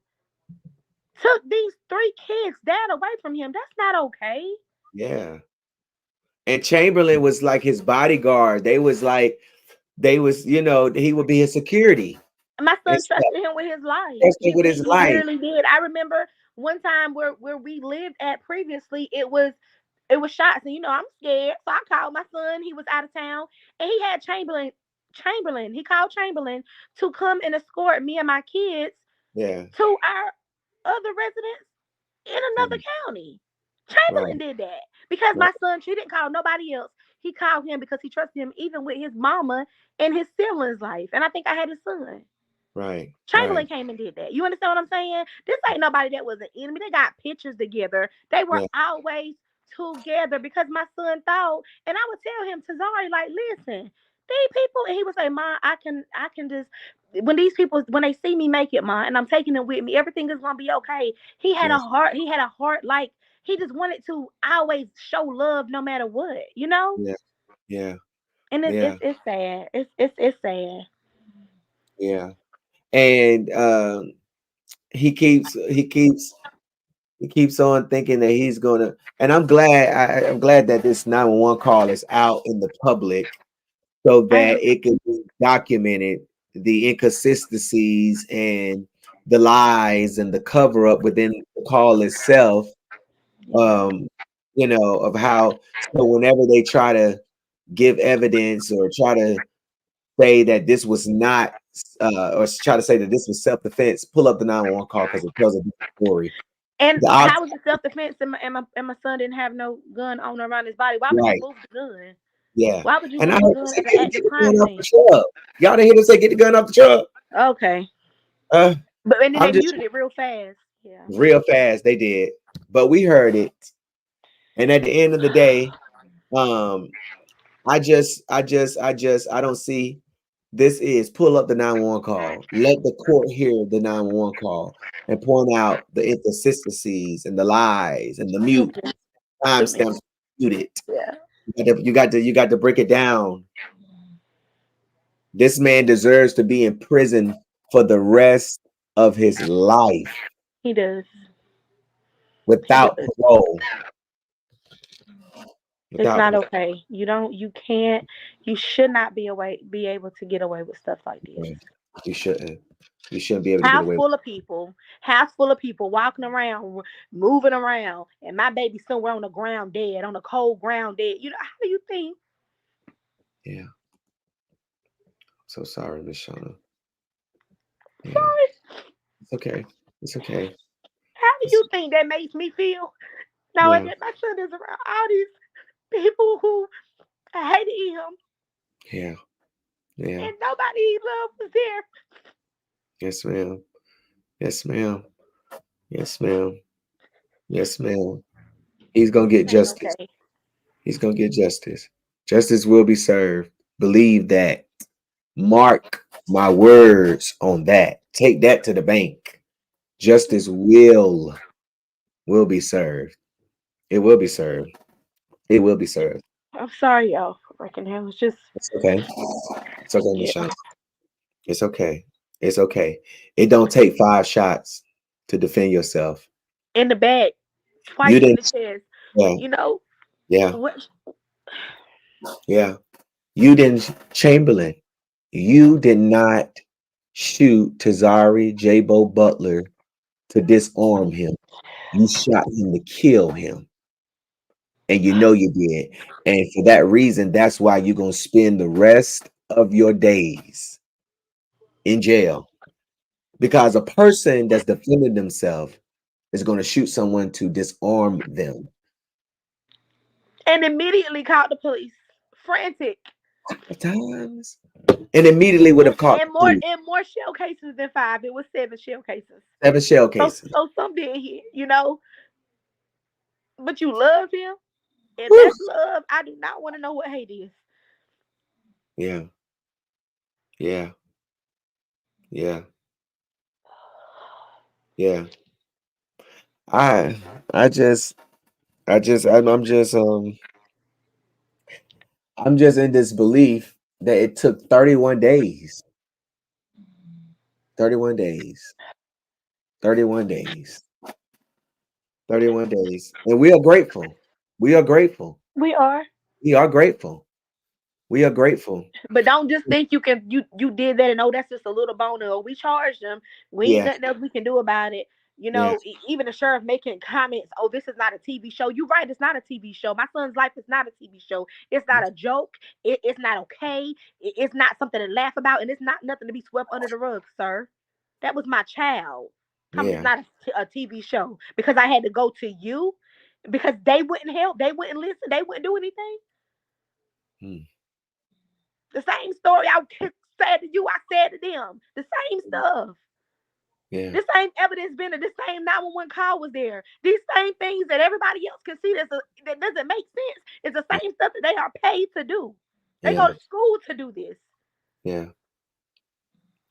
Took these 3 kids' dad away from him. That's not okay. Yeah. And Chamberlain was like his bodyguard. They was, you know, he would be his security. My son trusted him with his life. He literally did. I remember one time where we lived at previously, it was shots, and you know I'm scared, so I called my son. He was out of town, and he had Chamberlain. He called Chamberlain to come and escort me and my kids to our other residence in another county. Chamberlain did that because my son, she didn't call nobody else. He called him because he trusted him even with his mama and his siblings' life. And I think I had his son. Right. Chamberlain came and did that. You understand what I'm saying? This ain't nobody that was an enemy. They got pictures together. They were always together because my son thought, and I would tell him, Tazari, like, listen, these people, and he would say, Ma, I can just, when these people, when they see me make it, Ma, and I'm taking them with me, everything is gonna be okay. He had a heart. He had a heart like he just wanted to always show love no matter what, you know? Yeah. And it's sad. It's sad. Yeah. And he keeps on thinking that he's gonna, and I'm glad that this 911 call is out in the public so that it can be documented, the inconsistencies and the lies and the cover up within the call itself. You know, of how, so whenever they try to give evidence or try to say that this was not or try to say that this was self-defense, pull up the 911 call because it tells a different story. And how was it self-defense and my son didn't have no gun on or around his body? Why would you move the gun? Yeah. Why would you move the gun at an active crime scene? Y'all didn't hear them say get the gun off the truck. Okay. But and then they muted it real fast. Yeah. Real fast, they did. But we heard it. And at the end of the day, I don't see. This is pull up the 911 call. Let the court hear the 911 call and point out the inconsistencies and the lies and the mute timestamps. Mute it. Yeah. You got to break it down. This man deserves to be in prison for the rest of his life. He does. Without parole. It's not okay. You should not be able to get away with stuff like this. You shouldn't. You shouldn't be able to get House away with full of people. House full of people walking around, moving around, and my baby somewhere on the ground dead, on the cold ground dead. You know, how do you think? it. Yeah. So sorry, Miss Shauna. Yeah. Sorry. It's okay. It's okay. How do It's, you think that makes me feel? Knowing yeah. that my son is around all these people who hated him Yeah. Yeah. and nobody he loved was there. Yes, ma'am. Yes, ma'am. Yes, ma'am. Yes, ma'am. He's gonna get It ain't justice. okay. He's gonna get justice. Justice will be served. Believe that. Mark my words on that. Take that to the bank. Justice will be served. It will be served. It will be served. I'm sorry, y'all, for breaking down. It was just, It's okay. It's okay, yeah. Miss Shauna. It's okay. It's okay. It don't take 5 shots to defend yourself. In the back, twice You in the didn't. chest. Yeah. You know Yeah. what? Yeah. You didn't. Chamberlain. You did not shoot Tariq JBo Butler to disarm him. You shot him to kill him. And you know you did. And for that reason, that's why you're going to spend the rest of your days in jail. Because a person that's defending themselves is going to shoot someone to disarm them. And immediately called the police. Frantic. Times. And immediately would have caught And the more police. and more shell cases than 5. It was 7 shell cases. 7 shell So cases. so some didn't hit, you know. But you love him. And Woo. that's love. I do not want to know what hate is. Yeah. Yeah. Yeah. Yeah. I I just I just I'm just in this belief that it took 31 days. 31 days. 31 days. 31 days. And we are grateful. We are grateful. We are. We are grateful. We are grateful. But don't just think you did that and oh that's just a little boner. Or we charged them. We ain't Yeah. nothing else we can do about it. You Yeah. know, even the sheriff making comments, oh, this is not a TV show. You're right, it's not a TV show. My son's life is not a TV show. It's not a joke. It's not okay. It's not something to laugh about, and it's not nothing to be swept under the rug, sir. That was my child. Tell me it's Yeah. not a TV show because I had to go to you because they wouldn't help. They wouldn't listen. They wouldn't do anything. Hmm. The same story I said to you, I said to them. The same stuff. Yeah. The same evidence been there. The same 911 call was there. These same things that everybody else can see that doesn't make sense. It's the same stuff that they are paid to do. They go Yeah. to school to do this. Yeah.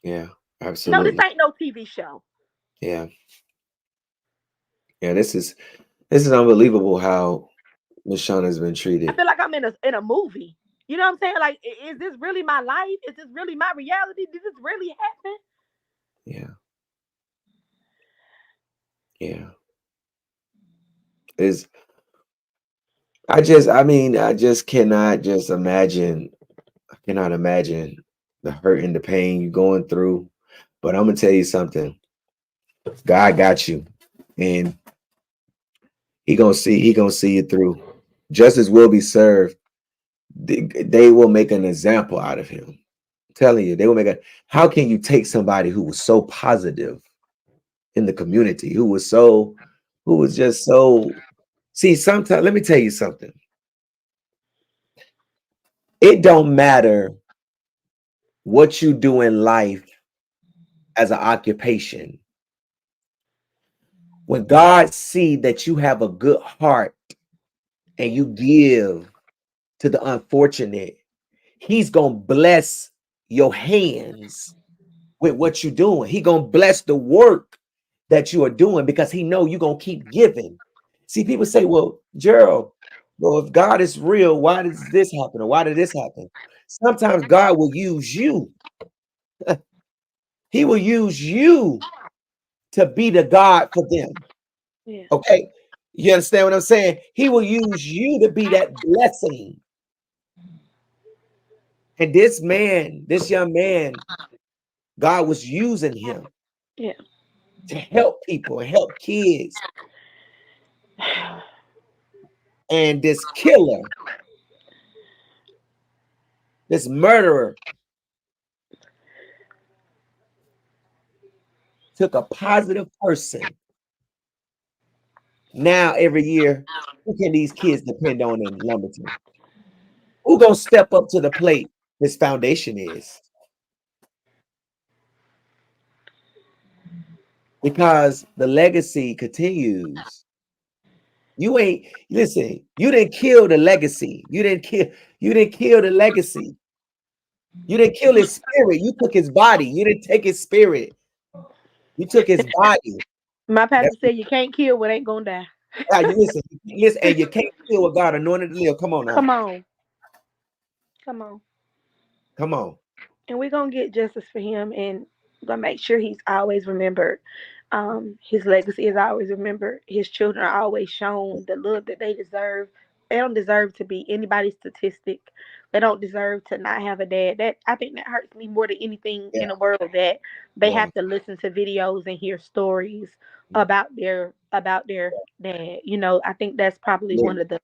Yeah. No, this Absolutely. ain't no TV show. Yeah. Yeah. This is unbelievable how Miss Shauna has been I treated. feel like I'm in a movie. You know what I'm saying? Like, is this really my life? Is this really my reality? Did this really happen? Yeah. Yeah. Is I just cannot just imagine. I cannot imagine the hurt and the pain you're going through. But I'm gonna tell you something. God got you, and he gonna see you through. Justice will be served. They will make an example out of him. I'm telling you, they will make a. How can you take somebody who was so positive in the community, who was just so. See, sometimes let me tell you something. It don't matter what you do in life as an occupation. When God see that you have a good heart and you give to the unfortunate, he's going to bless your hands with what you're doing. He going to bless the work that you are doing because he know you're going to keep giving. See, people say, well, Gerald, well, if God is real, why does this happen? Or why did this happen? Sometimes God will use you. He will use you to be the God for them. Yeah. Okay. You understand what I'm saying? He will use you to be that blessing. And this young man, God was using him Yeah. to help people and help kids. And this killer, this murderer, took a positive person. Now every year, who can these kids depend on in Lumberton? Who gonna step up to the plate? His foundation is. Because the legacy continues. You ain't listen, you didn't kill the legacy. You didn't kill the legacy. You didn't kill his spirit. You took his body. You didn't take his spirit. You took his body. My pastor said you can't kill what ain't gonna die. You listen, and you can't kill what God anointed to live. Come on now. Come on. Come on. Come on. And we're gonna get justice for him, and we're gonna make sure he's always remembered. His legacy is always remembered. His children are always shown the love that they deserve. They don't deserve to be anybody's statistic. They don't deserve to not have a dad. That I think that hurts me more than anything in the world, that they have to listen to videos and hear stories about their dad. You know, I think that's probably one of the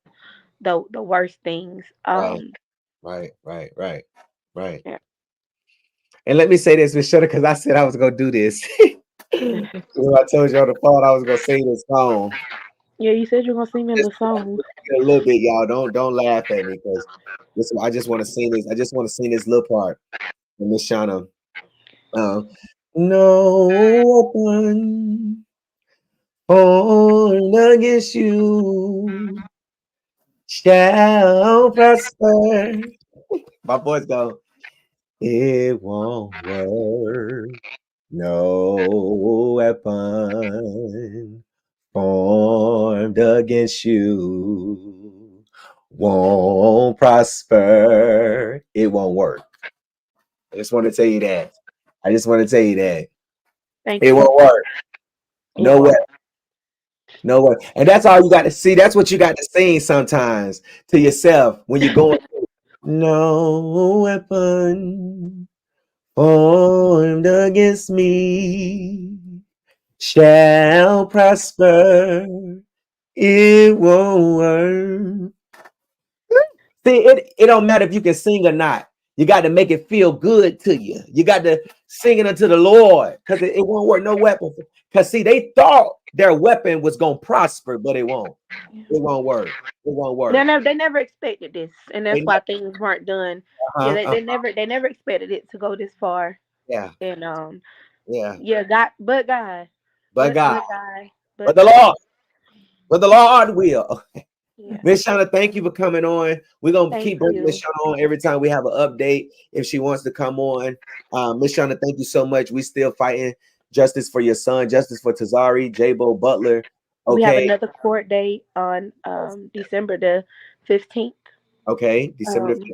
worst things. Right. Yeah. And let me say this, Miss Shutter, because I said I was gonna do this. I told you on the phone I was gonna sing this song. Yeah, you said you're gonna sing me a little song. A little bit, y'all. Don't laugh at me, because I just want to sing this. I just want to sing this little part. And Miss Shauna, no weapon formed against you shall prosper. My voice go. It won't work. No weapon formed against you won't prosper. It won't work. I just want to tell you that. Thank It you. won't work. No way. No way. And that's all you got to see. That's what you got to sing sometimes to yourself when you're going. No weapon formed against me shall prosper. It won't work. See, it don't matter if you can sing or not. You got to make it feel good to you. You got to sing it unto the Lord, because it won't work. No weapon. Because see, they thought their weapon was gonna prosper, but it won't. It won't work. It won't work. They never expected this, and that's why things weren't done. Yeah, they never expected it to go this far. Yeah. And God, but God, but but the God. Lord, but the Lord will. Yeah. Miss Shauna, thank you for coming on. We're gonna keep bringing Miss you. Shauna on every time we have an update if she wants to come on. Miss Shauna, thank you so much. We still fighting justice for your son, justice for Tariq JBo Butler. Okay. We have another court date on December the 15th. Okay, December the 15th.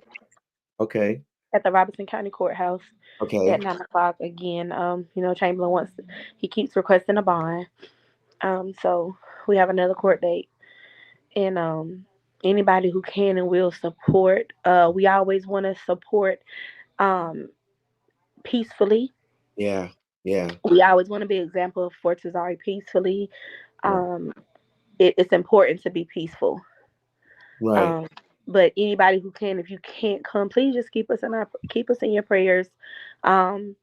Okay. At the Robertson County Courthouse. Okay. At 9:00 again. You know, Chamberlain he keeps requesting a bond. So we have another court date. And anybody who can and will support, we always want to support peacefully. Yeah. We always want to be an example for Tazari peacefully. It's important to be peaceful. Right. But anybody who can, if you can't come, please just keep us in your prayers. Follow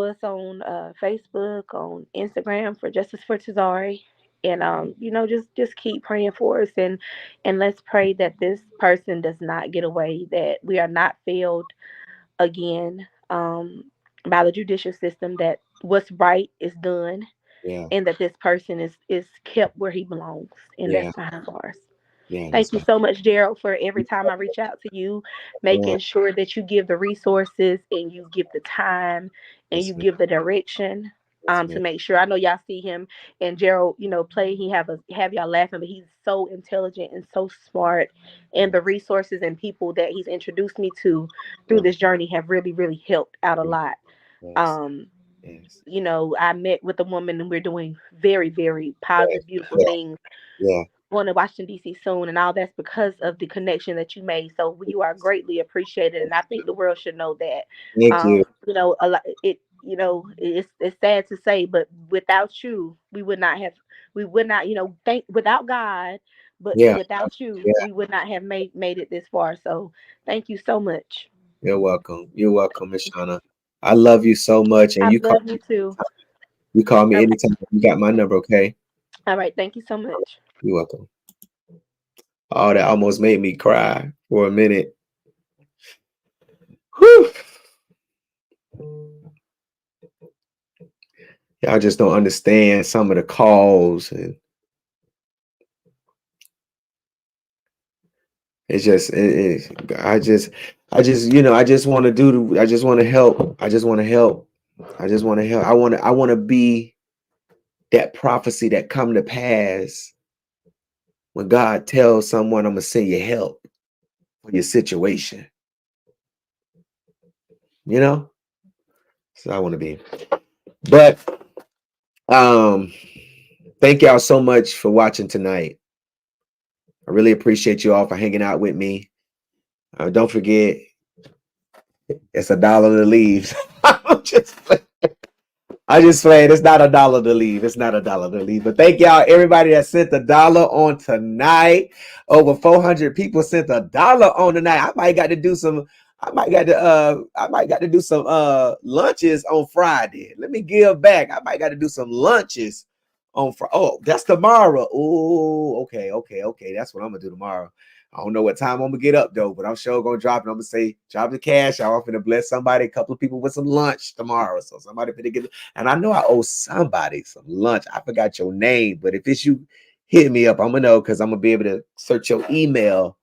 us on Facebook, on Instagram for Justice for Tazari. And you know, just keep praying for us, and let's pray that this person does not get away, that we are not failed again by the judicial system, that what's right is done, and that this person is kept where he belongs, and that's behind bars. Thank you so much, Gerald, for every time I reach out to you, making sure that you give the resources and you give the time and you give the direction to make sure. I know y'all see him and Gerald, you know, play. He have y'all laughing, but he's so intelligent and so smart. And the resources and people that he's introduced me to through this journey have really, really helped out a lot. You know, I met with a woman and we're doing very, very positive, beautiful things. Going to Washington, D.C. soon, and all that's because of the connection that you made. So you are greatly appreciated, and I think the world should know that. Thank you. You know, you know, it's sad to say, but without you, we would not, you know, without God, but Yeah. without you, Yeah. we would not have made it this far. So thank you so much. You're welcome. You're welcome, Miss Shauna. I love you so much. And I love you too. you call me All right. anytime. You got my number, okay? All right. Thank you so much. You're welcome. Oh, that almost made me cry for a minute. Whew. Y'all just don't understand some of the calls, and it's just I just you know, I just want to I just want to help. I just want to help. I just want to help. I want to be that prophecy that come to pass when God tells someone, I'm gonna send you help for your situation. You know? So I want to be. But thank y'all so much for watching tonight. I really appreciate you all for hanging out with me. Don't forget, it's $1 to leave. I just played. It's not $1 to leave. It's not $1 to leave. But thank y'all, everybody that sent $1 on tonight. Over 400 people sent $1 on tonight. I might got to do some. I might got to do some lunches on Friday. Let me give back. I might got to do some lunches on Friday. Oh, that's tomorrow. Oh, okay. That's what I'm gonna do tomorrow. I don't know what time I'm gonna get up though, but I'm sure gonna drop it. I'm gonna say drop the cash. I'm gonna bless somebody, a couple of people with some lunch tomorrow. So somebody finna get, and I know I owe somebody some lunch. I forgot your name, but if it's you, hit me up. I'm gonna know because I'm gonna be able to search your email.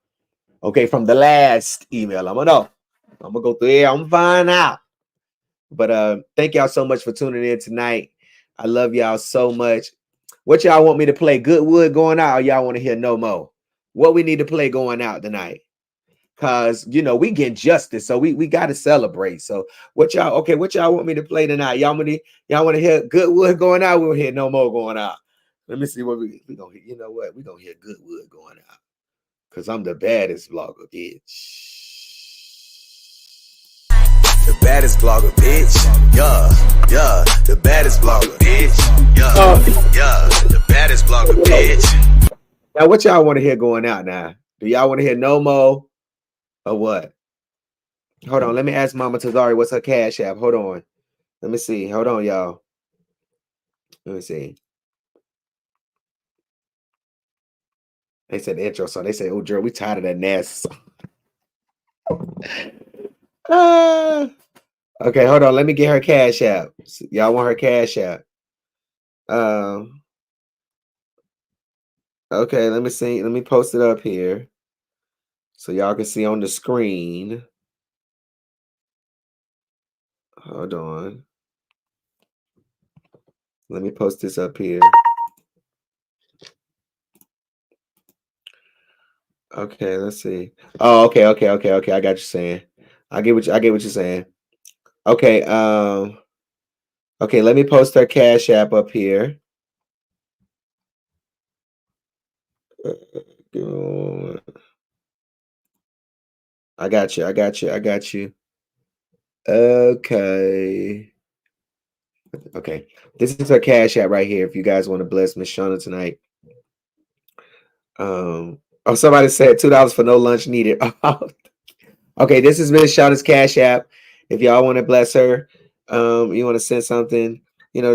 Okay, from the last email, I'm gonna know. I'm gonna go through here. I'm gonna find out. But thank y'all so much for tuning in tonight. I love y'all so much. What y'all want me to play? Goodwood going out, or y'all want to hear no more? What we need to play going out tonight? Cause you know we get justice, so we got to celebrate. So what y'all want me to play tonight? Y'all want to hear Goodwood going out? We'll hear no more going out. Let me see what we gonna hear. You know what? We gonna hear Goodwood going out. Cause I'm the baddest blogger, bitch. The baddest blogger, bitch. Yeah. The baddest blogger, bitch. Yeah. The baddest blogger, bitch. Now, what y'all want to hear going out now? Do y'all want to hear no more or what? Hold on. Let me ask Mama Tazari what's her cash app. Hold on. Let me see. Hold on, y'all. Let me see. They said the intro song. They say, oh, Joe, we tired of that nasty song. Okay, hold on. Let me get her cash app. Y'all want her cash app? Okay, let me see. Let me post it up here so y'all can see on the screen. Hold on. Let me post this up here. Okay, let's see. Oh, okay. I got you saying. I get what you're saying. Okay, okay, let me post her cash app up here. I got you. Okay. This is her cash app right here. If you guys want to bless Miss Shauna tonight. Somebody said $2 for no lunch needed. Okay, this is Miss Shauna's cash app. If y'all want to bless her, you want to send something,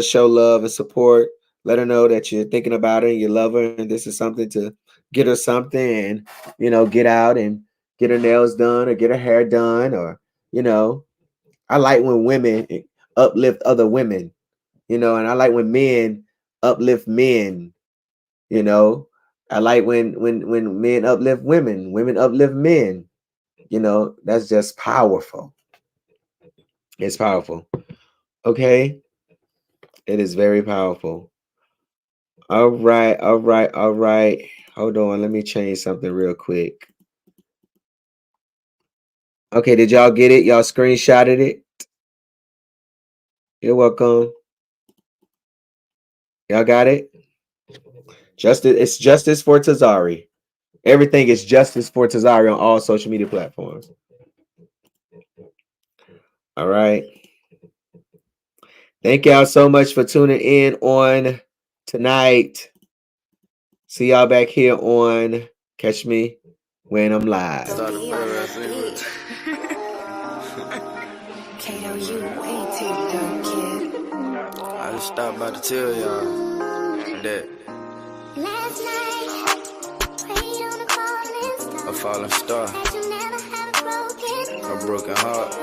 show love and support. Let her know that you're thinking about her and you love her, and this is something to get her something, and get out and get her nails done or get her hair done, or I like when women uplift other women, and I like when men uplift men, I like when men uplift women, women uplift men. That's just powerful. It's powerful. Okay. It is very powerful. All right. Hold on. Let me change something real quick. Okay. Did y'all get it? Y'all screenshotted it? You're welcome. Y'all got it? It's justice for Tazari. Everything is justice for Tazari on all social media platforms. All right. Thank y'all so much for tuning in on tonight. See y'all back here on Catch Me When I'm Live. I just stopped by to tell y'all that a falling star, a broken heart.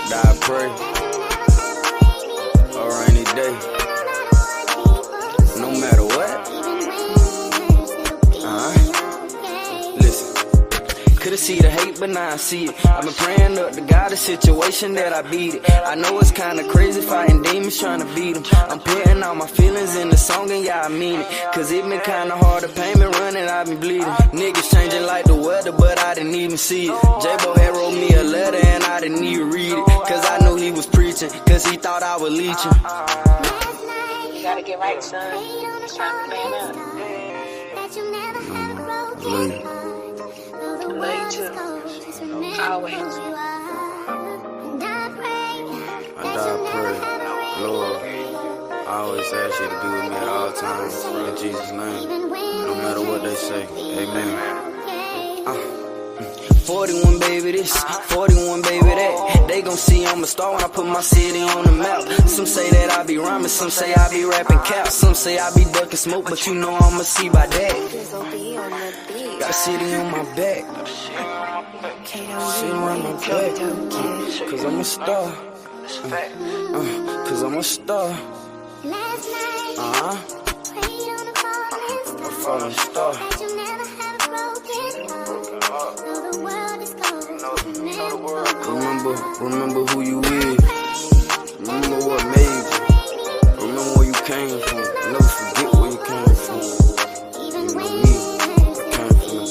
Die pray, a rainy day, no matter what. Listen, could've seen the hate, but now I see it. I've been praying up to God, the situation that I beat it. I know it's kinda crazy fighting demons trying to beat them. I'm putting all my feelings in the song and yeah, I mean it. Cause it been kinda hard to pay me running, I've been bleeding. Niggas changing like the weather, but I didn't even see it. JBo had wrote me a letter and I didn't even read it. Cause I knew he was preaching, cause he thought I was leeching. You gotta get right, son. It's time to man up. I love you too. Always. I die pray, Lord, I always ask you to be with me at all times. In Jesus' name, no matter what they say, amen. 41 baby this, 41 baby that. They gon' see I'm a star when I put my city on the map. Some say that I be rhyming, some say I be rapping cap. Some say I be ducking smoke, but you know I'ma see by that. Got a city on my back, city on my back, cause I'm a star. Cause I'm a star. A falling star. Remember who you is. Remember what made you. Remember where you came from. Never forget where you came from. You know me. I came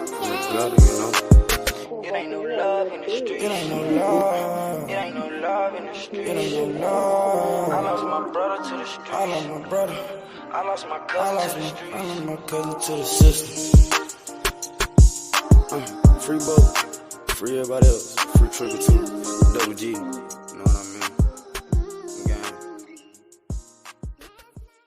from the gutter, you know. It ain't no love in the street. It ain't no love. It ain't no love in the street. It ain't no love. I lost my brother to the street. I lost my brother. I lost my cousin to the street. I lost my cousin to the system. Free boat. Free everybody else. Free Triple Two. Double G. You know what I mean?